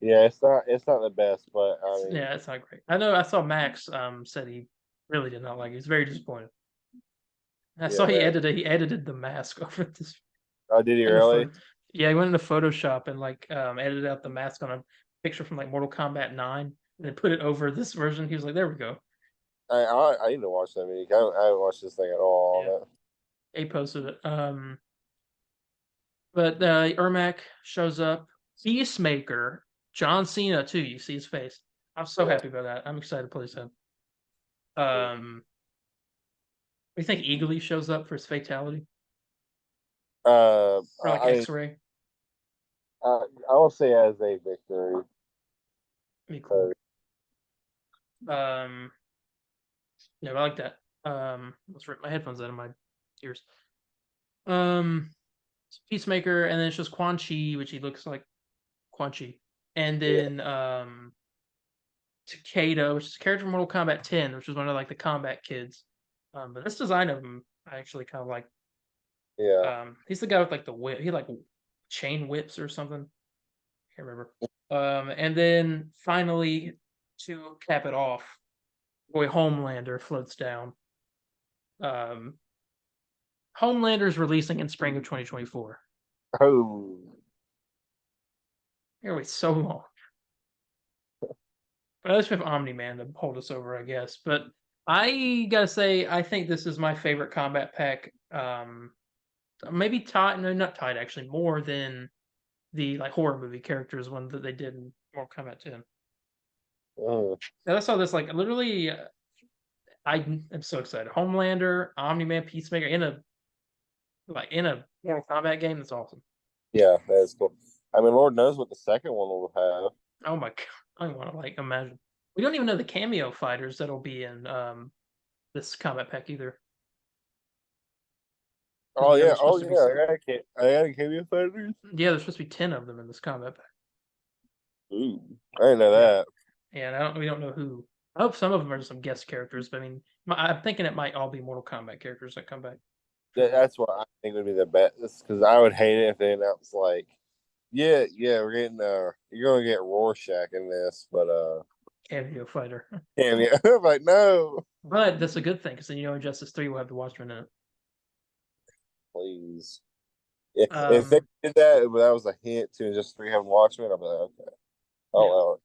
Yeah, it's not the best, but I mean, Yeah, it's not great. I know I saw Max said he really did not like it. He's very disappointed. I saw yeah. he edited the mask over this Oh, did he in the really? yeah, he went into Photoshop and like edited out the mask on a picture from like Mortal Kombat 9 and then put it over this version. He was like, there we go. I need to watch that video. I haven't watched this thing at all. Yeah. He posted it. But Ermac shows up. Peacemaker, John Cena too. You see his face. I'm so happy about that. I'm excited to play this. We think Eagly shows up for his fatality or like X-ray. I will say as a victory. Be cool. Yeah, I like that. Let's rip my headphones out of my ears. Peacemaker, and then it's just Quan Chi, which he looks like Quan Chi, and then Takeda, which is a character from Mortal Kombat 10, which was one of like the combat kids. But this design of him, I actually kind of like. Yeah. He's the guy with like the whip. He like chain whips or something. Can't remember. And then finally, to cap it off, boy Homelander floats down. Homelander's releasing in spring of 2024. Oh. Here wait so long. But at least we have Omni-Man to hold us over, I guess. But I gotta say, I think this is my favorite combat pack. Maybe tied, no, not tied actually, more than the like horror movie characters one that they did in Mortal Kombat 10. Mm. And I saw this like literally. I am so excited. Homelander, Omni-Man, Peacemaker in a Mortal Kombat game. That's awesome. Yeah, that is cool. I mean, Lord knows what the second one will have. Oh my god. I don't want to like imagine. We don't even know the cameo fighters that'll be in this combat pack either. Oh Yeah, yeah, there's oh supposed to be yeah. I got a cameo fighters. Yeah, there's supposed to be 10 of them in this combat pack. Ooh, I didn't know Yeah. that. Yeah, and we don't know who. I hope some of them are some guest characters, but I mean, I'm thinking it might all be Mortal Kombat characters that come back. That's what I think would be the best. Because I would hate it if they announced like, yeah, we're getting you're gonna get Rorschach in this, but Cameo fighter. cameo. I'm like, no, But that's a good thing, because then you know Injustice 3 will have the Watchmen in it. please. If they did that, but that was a hint to just three having Watchmen, I'm like, okay. Oh Yeah. well.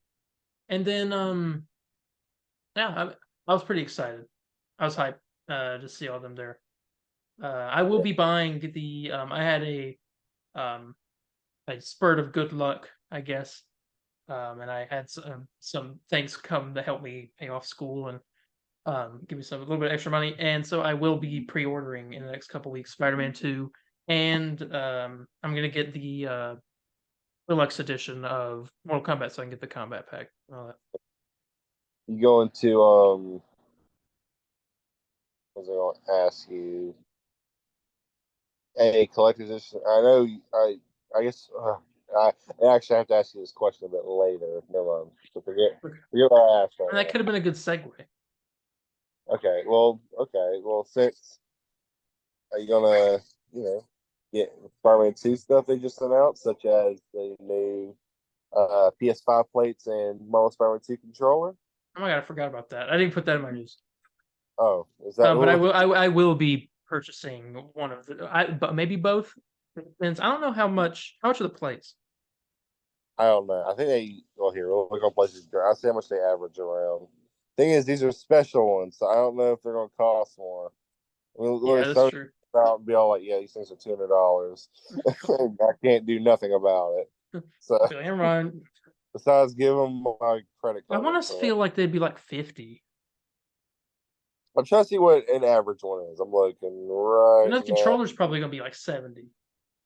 And then, yeah, I was pretty excited. I was hyped to see all of them there. I will be buying the. I had a spurt of good luck, I guess, and I had some things come to help me pay off school and give me a little bit of extra money, and so I will be pre-ordering in the next couple weeks Spider-Man 2, and I'm gonna get the deluxe edition of Mortal Kombat so I can get the combat pack. And all that. You going to what was I going to ask you? A collector's edition. I know. I guess. I actually have to ask you this question a bit later. Never mind. So forget what I asked. And that could have been a good segue. Okay. Well, since are you gonna, get Spider-Man 2 stuff they just announced, such as the new PS5 plates and Marvel Spider-Man 2 controller? Oh my god, I forgot about that. I didn't put that in my news. Oh, is that? But I will be purchasing one of but maybe both. It depends. I don't know how much are the plates. I don't know. I think they. Well, here we'll look on places. I'll see how much they average around. Thing is, these are special ones, so I don't know if they're going to cost more. Yeah, that's true. Out and be all like, yeah, these things are $200. I can't do nothing about it. So Damn right. besides give them my credit I card. want to feel like they'd be like 50. I'm trying to see what an average one is. I'm looking right And the now. controller's probably gonna be like 70.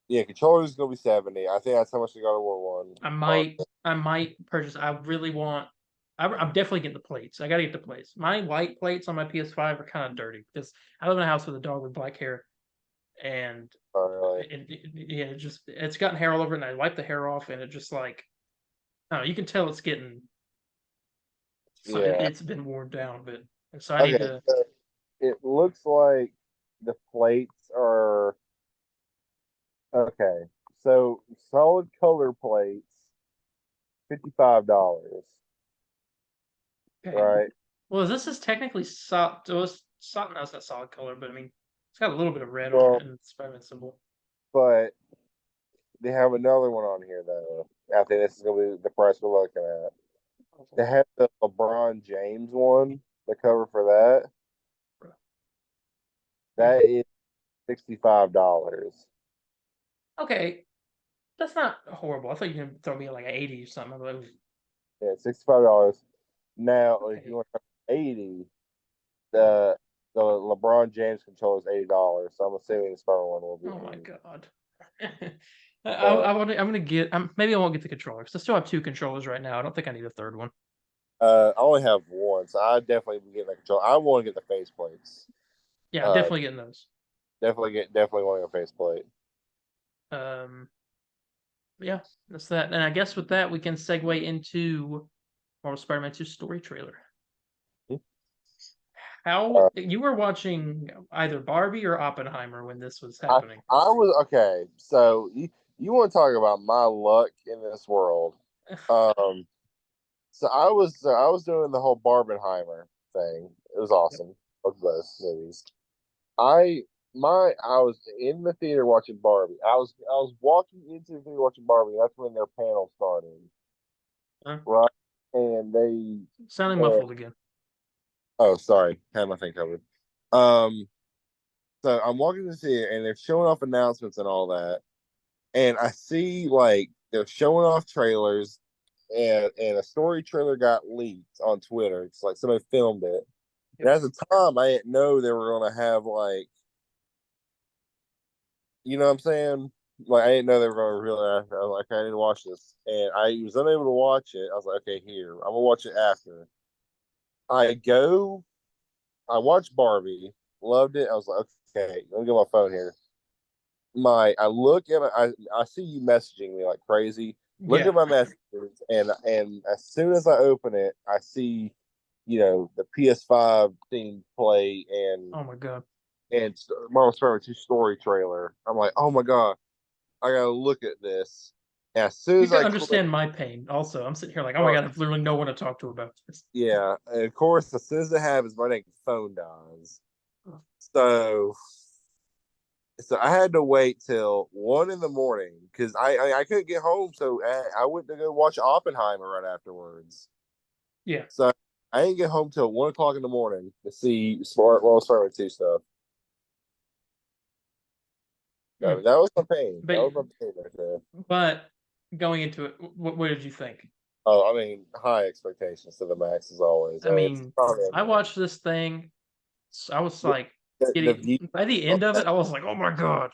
Yeah, controller's gonna be 70. I think that's how much they got War one. I might purchase. I really want. I'm definitely getting the plates. I gotta get the plates. My white plates on my PS5 are kind of dirty because I live in a house with a dog with black hair, and Really. yeah, it's gotten hair all over it. And I wipe the hair off, and it just like, I don't know, you can tell it's getting. It's been worn down, but so I need to. So it looks like the plates are okay. So solid color plates, $55. Okay. Right. Well, this is technically solid. No, it's not solid color, but I mean, it's got a little bit of red Well, on it, and it's Spider-Man symbol. But they have another one on here though. I think this is gonna be the price we're looking at. They have the LeBron James one, the cover for that. That is $65. Okay, that's not horrible. I thought you were gonna throw me like an 80 or something. Yeah, $65. Now, if Okay. you want 80, the LeBron James controller is $80. So I'm assuming the Spider one will be. Oh my god. I'm gonna get. Maybe I won't get the controller because I still have 2 controllers right now. I don't think I need a third one. I only have one, so I definitely be getting that controller. I want to get the face plates. Yeah, definitely getting those. Definitely wanting a faceplate. Yeah, that's that. And I guess with that we can segue into Marvel Spider-Man 2 story trailer. How you were watching either Barbie or Oppenheimer when this was happening? I was okay. So you want to talk about my luck in this world? So I was doing the whole Barbenheimer thing. It was awesome. Both of those movies. I was in the theater watching Barbie. I was walking into the theater watching Barbie. That's when their panel started, right? And they Sounding muffled again. Oh, sorry, had my thing covered. So I'm walking to the theater, and they're showing off announcements and all that, and I see like they're showing off trailers, and a story trailer got leaked on Twitter. It's like somebody filmed it, and at the time I didn't know they were going to have like. You know what I'm saying? Like I didn't know they were going to reveal it after. I was like, I didn't watch this, and I was unable to watch it. I was like, okay, here, I'm gonna watch it after. I watched Barbie, loved it. I was like, okay, let me get my phone here. I look at I see you messaging me like crazy. Look Yeah. at my messages, and as soon as I open it, I see, the PS5 theme play Oh my god. and Marvel Spider-Man 2 story trailer. I'm like, oh my god, I gotta look at this. And as soon You as can I click, understand my pain. Also, I'm sitting here like, oh my god, I've literally no one to talk to about this. yeah, and of course, as soon as it happens, my dang phone dies. So I had to wait till 1 in the morning because I couldn't get home, so I went to go watch Oppenheimer right afterwards. Yeah. So I didn't get home till 1 o'clock in the morning to see Spider-Man 2 stuff. So that was my pain. But- That was my pain right there. But going into it, what did you think? Oh, I mean, high expectations to the max as always. I mean, I watched this thing. I was like, by the end of it, I was like, oh my god.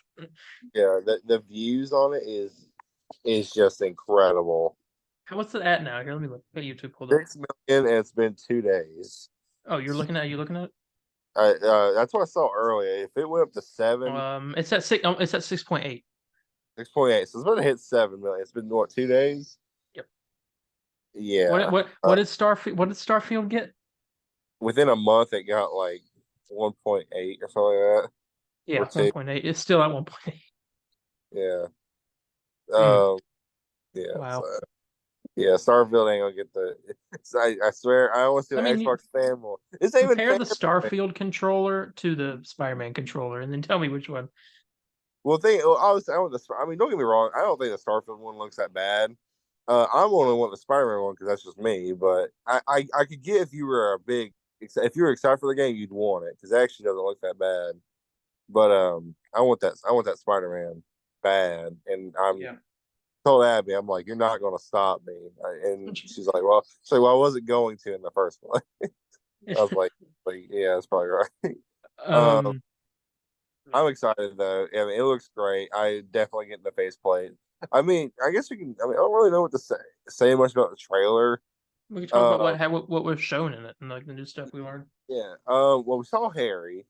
Yeah, the views on it is just incredible. What's it at now? Here, let me look at YouTube. Hold up. 6 million, and it's been 2 days. Oh, you're looking at it? That's what I saw earlier. If it went up to 7, It's at 6. It's at 6.8. 6.8, so it's about to hit 7 million. It's been what, 2 days? Yep. Yeah. What did Starfield get? Within a month, it got like 1.8 or something like that. Yeah, Or 2. 1.8. It's still at 1.8. Yeah. Yeah. Wow. So, yeah, Starfield ain't gonna get the. I swear, I almost see the I mean, Xbox fan more. It's not even Compare the fan- Starfield controller to the Spider-Man controller, and then tell me which one. Well, I mean, don't get me wrong. I don't think the Starfield one looks that bad. I'm only want the Spider-Man one because that's just me. But I could get if you were if you were excited for the game, you'd want it because it actually doesn't look that bad. But I want that Spider-Man bad, and I'm told Abby, I'm like, you're not gonna stop me, and she's like, well, I wasn't going to in the first place. I was like, yeah, that's probably right. I'm excited though. I mean, it looks great. I definitely get the faceplate. I mean, I guess we can. I mean, I don't really know what to say much about the trailer. We can talk about what was shown in it and like the new stuff we learned. Yeah. Well, we saw Harry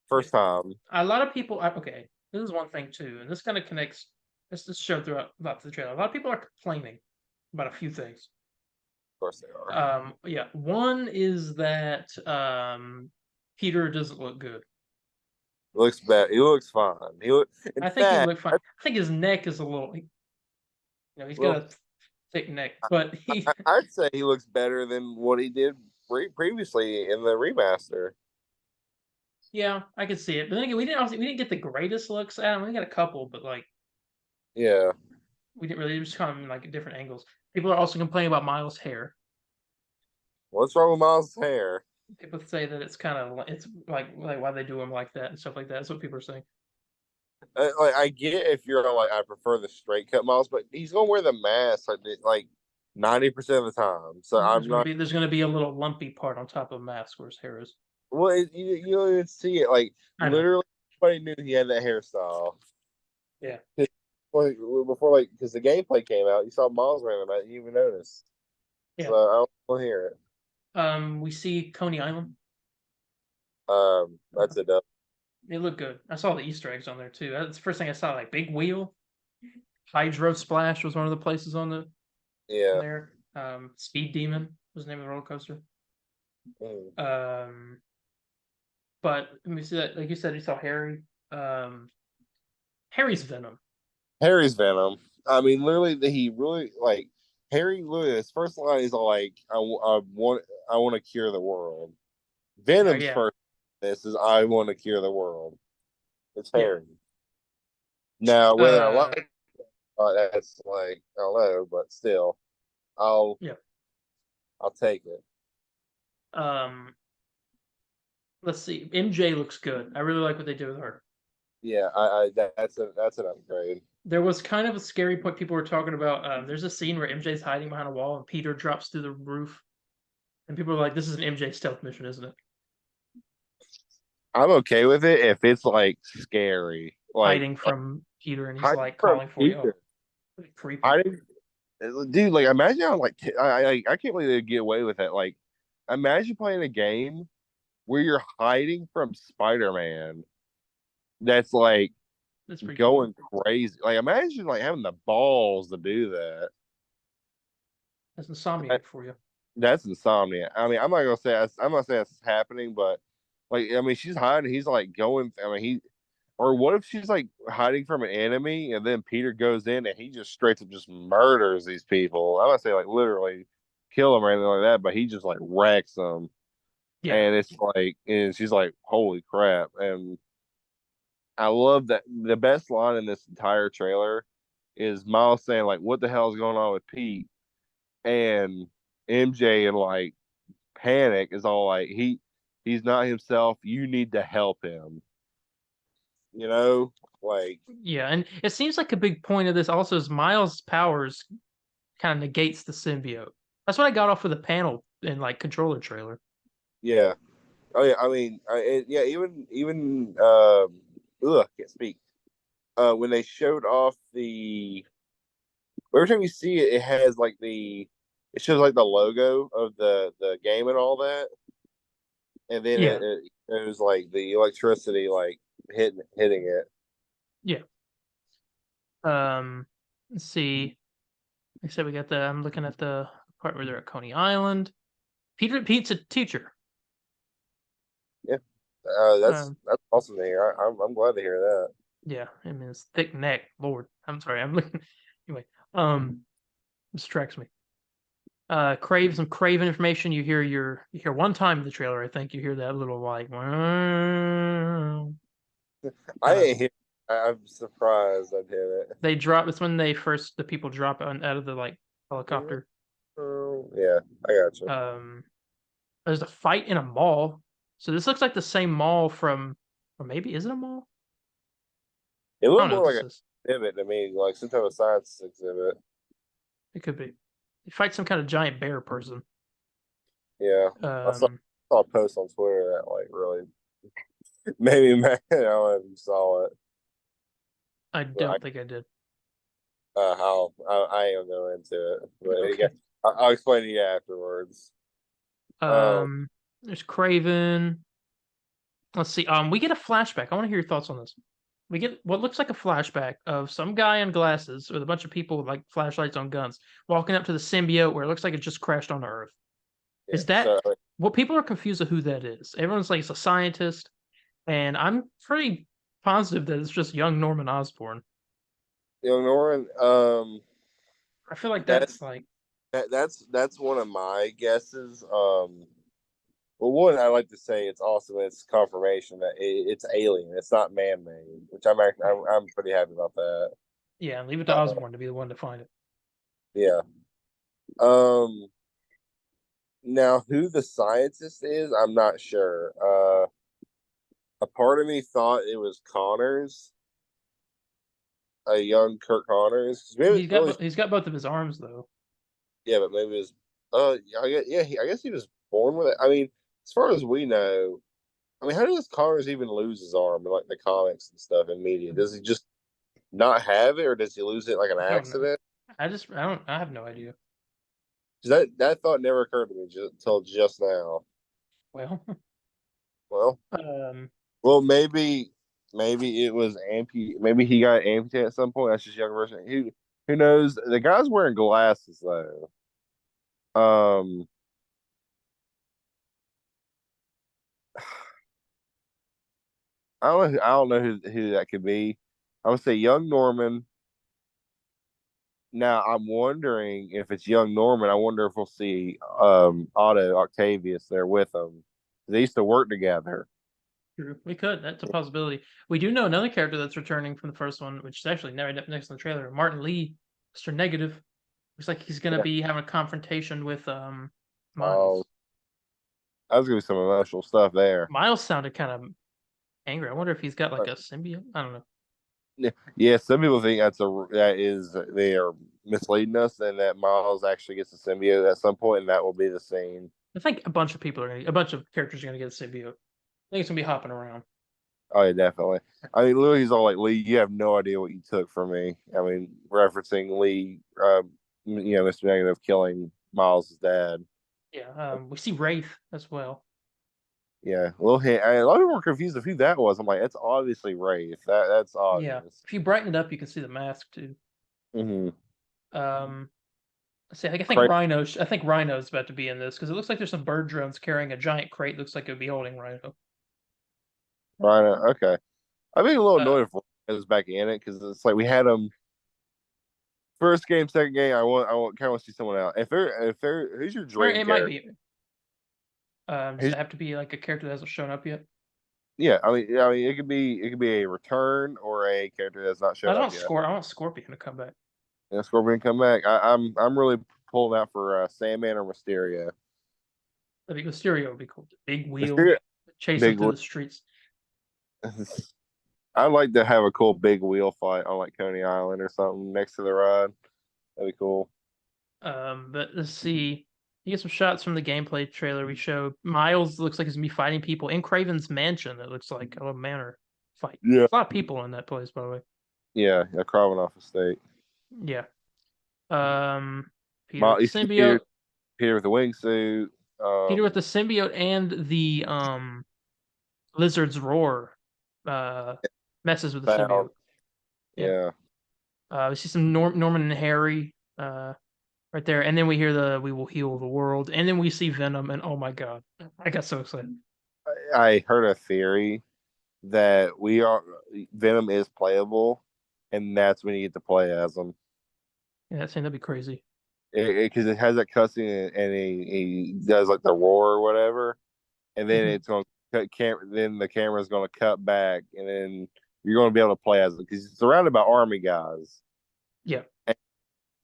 first time. A lot of people. Okay, this is one thing too, and this kind of connects. This is shown throughout the trailer. A lot of people are complaining about a few things. Of course they are. Yeah. One is that Peter doesn't look good. Looks bad. He looks fine. I think he looked fine. I think his neck is a little. He's got a thick neck, but I'd say he looks better than what he did previously in the remaster. Yeah, I could see it. But then again, we didn't get the greatest looks at him. We got a couple, but like, yeah, we didn't really. It was kind of like at different angles. People are also complaining about Miles' hair. What's wrong with Miles' hair? People say that it's kind of it's like why they do him like that and stuff like that. That's what people are saying. Like I get if you're like I prefer the straight cut Miles, but he's gonna wear the mask like 90% of the time. So There's gonna be a little lumpy part on top of the mask where his hair is. Well, you don't even see it. Like literally, everybody knew he had that hairstyle. Yeah. Before, like, because the gameplay came out, you saw Miles wearing that. You even noticed. Yeah. So I don't want to hear it. We see Coney Island. That's a dub. They look good. I saw the Easter eggs on there too. That's the first thing I saw. Like Big Wheel, Hydro Splash was one of the places on the there. Speed Demon was the name of the roller coaster. But let me see that. Like you said, you saw Harry. Harry's Venom. Harry's Venom. I mean, literally, he really like Harry. Literally, his first line is like, "I want to cure the world." Venom's first. This is I want to cure the world. It's Harry. Now, whether I like that's like I don't know, but still, I'll take it. Let's see. MJ looks good. I really like what they did with her. Yeah, that's an upgrade. There was kind of a scary point people were talking about. There's a scene where MJ's hiding behind a wall and Peter drops through the roof, and people are like, "This is an MJ stealth mission, isn't it?" I'm okay with it if it's like scary, like hiding from Peter, and he's like calling for you. Oh, creepy. Dude, like imagine how like I can't believe they get away with it. Like, imagine playing a game where you're hiding from Spider-Man. That's like That's pretty cool. going crazy. Like, imagine like having the balls to do that. That's Insomniac for you. That's insomnia. I mean, I'm not gonna say I'm not saying it's happening, but like, I mean, she's hiding. He's like going. I mean, or what if she's like hiding from an enemy, and then Peter goes in and he just straight up just murders these people. I'm not saying like literally kill them or anything like that, but he just like wrecks them. Yeah. And it's like, and she's like, holy crap. And I love that the best line in this entire trailer is Miles saying, like, what the hell is going on with Pete? And MJ and like panic is all like, he's not himself. You need to help him. You know, like, Yeah, and it seems like a big point of this also is Miles' powers kind of negates the symbiote. That's what I got off of the panel and like controller trailer. yeah. Oh yeah, I mean, yeah, even can't speak. When they showed off the every time you see it, it has like it shows like the logo of the game and all that, and then Yeah. it was like the electricity like hitting it. Yeah. Let's see. Like I said, we got I'm looking at the part where they're at Coney Island. Pete's a teacher. Yeah, Um, that's awesome to hear. I'm glad to hear that. Yeah, I mean his thick neck. Lord, I'm sorry. I'm looking. Anyway, distracts me. Crave some Craven information. You hear one time in the trailer. I think you hear that little like. I ain't hear. I'm surprised I hear it. They drop. It's when the people drop out of the like helicopter. Oh, yeah, I got you. There's a fight in a mall. So this looks like the same mall from, or maybe is it a mall? It I looked don't know more what like this an is. exhibit to me, like some type of science exhibit. It could be. They fight some kind of giant bear person. Yeah, saw a post on Twitter that like really maybe man, I don't know if you saw it. I don't think I did. I ain't gonna go into it, but Okay. I'll explain to you afterwards. There's Craven. Let's see. We get a flashback. I want to hear your thoughts on this. We get what looks like a flashback of some guy in glasses with a bunch of people with like flashlights on guns walking up to the symbiote where it looks like it just crashed on Earth. Yeah, Is that so, what people are confused of who that is? Everyone's like it's a scientist, and I'm pretty positive that it's just young Norman Osborn. Norman, I feel like that's that's like that's one of my guesses. Well, one I like to say it's awesome. It's confirmation that it's alien. It's not man-made, which I'm pretty happy about that. yeah. Leave it to Osborn to be the one to find it. Yeah. Now who the scientist is, I'm not sure. A part of me thought it was Connors, a young Kirk Connors. Maybe He's got both of his arms though. yeah, but maybe it was. I guess he was born with it. I mean, as far as we know, I mean, how does Connors even lose his arm in like the comics and stuff in media? Does he just not have it, or does he lose it like an I don't know. accident? I have no idea. That thought never occurred to me until just now. Well, Well, well, maybe it was maybe he got amputated at some point. That's just younger version. Who knows? The guy's wearing glasses though. I don't know who that could be. I would say young Norman. Now I'm wondering if it's young Norman. I wonder if we'll see Otto Octavius there with him. They used to work together. true. We could. That's a possibility. We do know another character that's returning from the first one, which is actually right next in the trailer. Martin Lee, Mr. Negative. Looks like he's gonna Yeah. be having a confrontation with Oh, Miles. that was gonna be some emotional stuff there. Miles sounded kind of angry. I wonder if he's got like a symbiote. I don't know. Yeah, some people think they are misleading us, and that Miles actually gets a symbiote at some point, and that will be the scene. I think a bunch of characters are gonna get a symbiote. I think it's gonna be hopping around. Oh yeah, definitely. I mean, Louis all like, Lee, you have no idea what you took from me. I mean, referencing Lee, Mr. Negative killing Miles' dad. Yeah. We see Wraith as well. Yeah, a little hint. A lot of people were confused of who that was. I'm like, it's obviously Rafe. That's Yeah. obvious. If you brighten it up, you can see the mask too. Mm-hmm. Let's see, I think Cra- Rhino. I think Rhino's about to be in this because it looks like there's some bird drones carrying a giant crate. Looks like it would be holding Rhino. Right. Okay. I'd be a little Uh, annoyed if Ryan was back in it because it's like we had him first game, second game. I kind of want to see someone else. Who's your or dream it might character? be. Does Who's, it have to be like a character that hasn't shown up yet? yeah, I mean, it could be a return or a character that's not I shown up want yet. I want Scorpion to come back. Yeah, Scorpion come back. I'm really pulling out for Sandman or Mysterio. That'd be Mysterio would be cool. Big wheel, Mysterio, chase him big through wheel. the streets. I'd like to have a cool big wheel fight on like Coney Island or something next to the ride. That'd be cool. But let's see. You get some shots from the gameplay trailer we showed. Miles looks like he's gonna be fighting people in Craven's mansion. It looks like a manor fight. Yeah. There's a lot of people in that place, by the way. Yeah, crawling off a state. Yeah. Peter with You the see symbiote. Peter with the wingsuit. Peter with the symbiote and the lizard's roar messes with the Sound. symbiote. Yeah. We see some Norman and Harry right there, and then we hear the "We will heal the world," and then we see Venom, and oh my god, I got so excited. I heard a theory that Venom is playable, and that's when you get to play as him. Yeah, that that'd be crazy. Because it has that cutscene and he does like the roar or whatever, and then it's going to cut then the camera's going to cut back, and then you're going to be able to play as it because it's surrounded by army guys. Yeah. And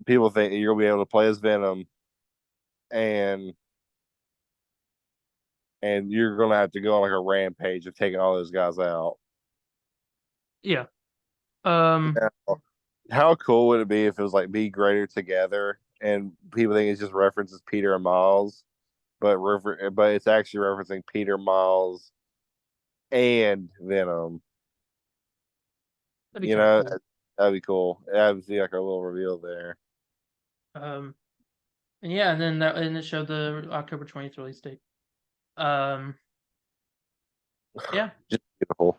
people think you're going to be able to play as Venom, and you're going to have to go on like a rampage of taking all those guys out. Yeah. Now, how cool would it be if it was like Be Greater Together and people think it just references Peter and Miles, but it's actually referencing Peter, Miles, and Venom. That'd be You kinda know, cool. that'd be cool. That'd be like a little reveal there. And yeah, and then and it showed the October 20th release date. Yeah. Just beautiful.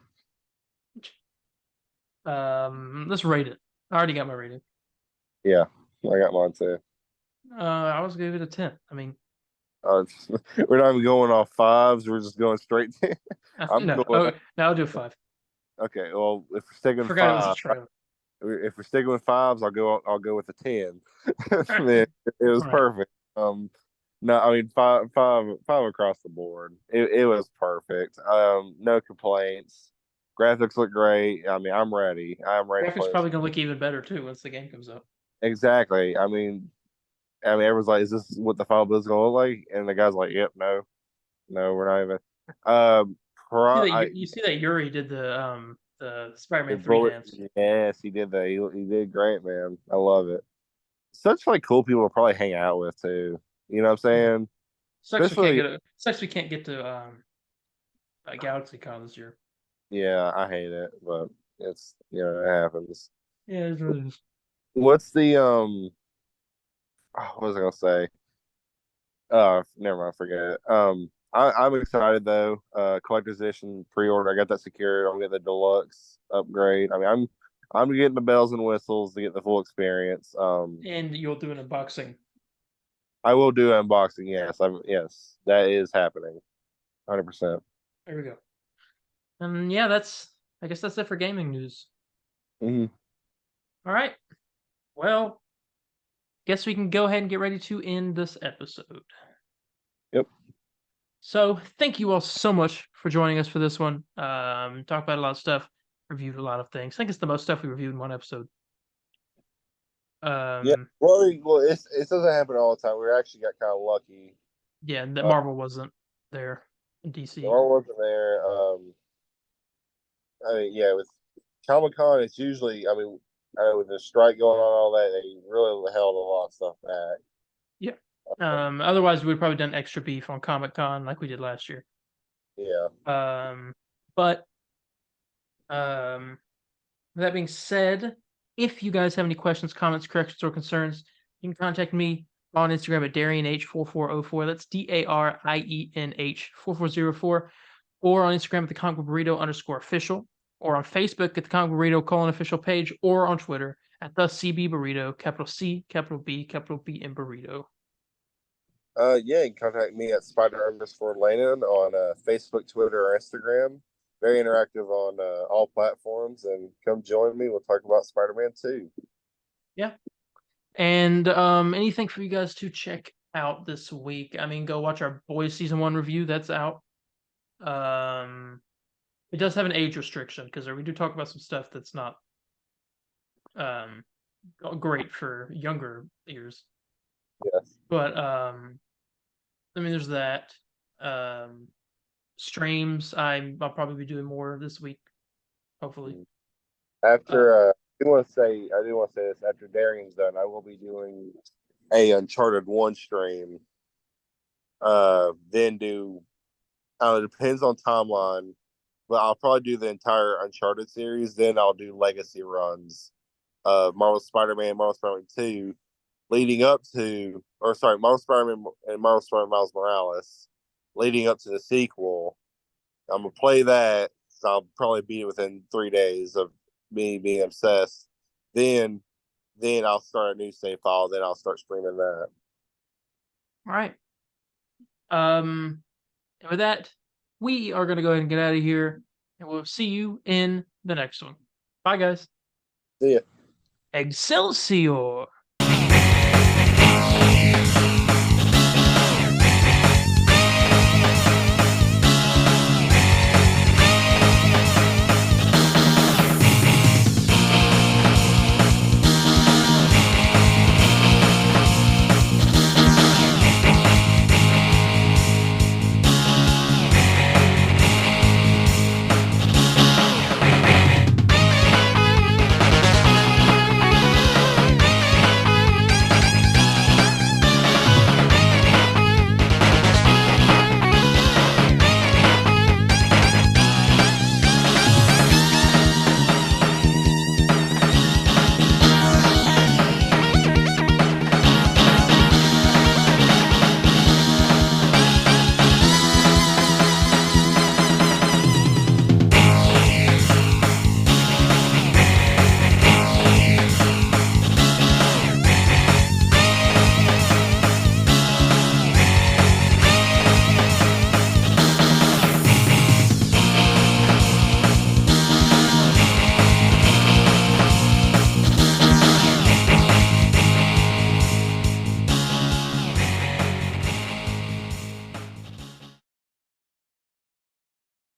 Let's rate it. I already got my rating. Yeah, I got mine too. I was gonna give it a 10. I mean, We're not even going off fives. We're just going straight to. I'm no, going. no, I'll do a 5. Okay, well, if we're sticking with Forgot it was a five, trailer. if we're sticking with fives, I'll go with a 10. Man, it was All right. perfect. No, I mean five across the board. It was perfect. No complaints. Graphics look great. I mean, I'm ready. I'm ready. Graphics probably gonna look even better too once the game comes out. Exactly. I mean, everyone's like, "Is this what the final build is gonna look like?" And the guy's like, "Yep, no, we're not even." You see that Yuri did the Spider-Man the 3 bullet- dance. Yes, he did that. He did great, man. I love it. Such like cool people to probably hang out with too. You know what I'm saying? Sucks we can't get to GalaxyCon this year. Yeah, I hate it, but it's it happens. Yeah, it really is. What's the what was I gonna say? Never mind, forget it. I'm excited though. Collector's edition pre-order. I got that secured. I'm getting the deluxe upgrade. I mean, I'm getting the bells and whistles to get the full experience. And you'll do an unboxing. I will do an unboxing. Yes, that is happening. 100%. There we go. And yeah, I guess that's it for gaming news. Mhm. All right. Well, guess we can go ahead and get ready to end this episode. Yep. So thank you all so much for joining us for this one. Talked about a lot of stuff, reviewed a lot of things. I think it's the most stuff we reviewed in one episode. Yeah. Well, it doesn't happen all the time. We actually got kind of lucky. Yeah, that Marvel wasn't there in DC. Marvel wasn't there. I mean, yeah, with Comic-Con, it's usually, with the strike going on and all that, they really held a lot of stuff back. Yeah. Otherwise, we'd probably done extra beef on Comic-Con like we did last year. Yeah. But that being said, if you guys have any questions, comments, corrections, or concerns, you can contact me on Instagram at DarienH4404. That's DARIENH4404. Or on Instagram at the Comic Book Burrito _official. Or on Facebook at the Comic Book Burrito _official page. Or on Twitter at the CB Burrito, capital C, capital B, and Burrito. Yeah, you can contact me at Spider_Landon on Facebook, Twitter, or Instagram. Very interactive on all platforms, and come join me. We'll talk about Spider-Man 2. Yeah. And anything for you guys to check out this week? I mean, go watch our Boys Season 1 review. That's out. It does have an age restriction because we do talk about some stuff that's not great for younger ears. Yes. But I mean, there's that. Streams. I'll probably be doing more this week, hopefully. After I do want to say this. After Darian's done, I will be doing a Uncharted 1 stream. Then do. It depends on timeline, but I'll probably do the entire Uncharted series. Then I'll do legacy runs of Marvel Spider-Man, Marvel Spider-Man 2, leading up to, Marvel Spider-Man and Marvel Spider-Man Miles Morales, leading up to the sequel. I'm gonna play that. So I'll probably beat it within 3 days of me being obsessed. Then I'll start a new save file. Then I'll start streaming that. All right. And with that, we are going to go ahead and get out of here, and we'll see you in the next one. Bye, guys. See ya. Excelsior!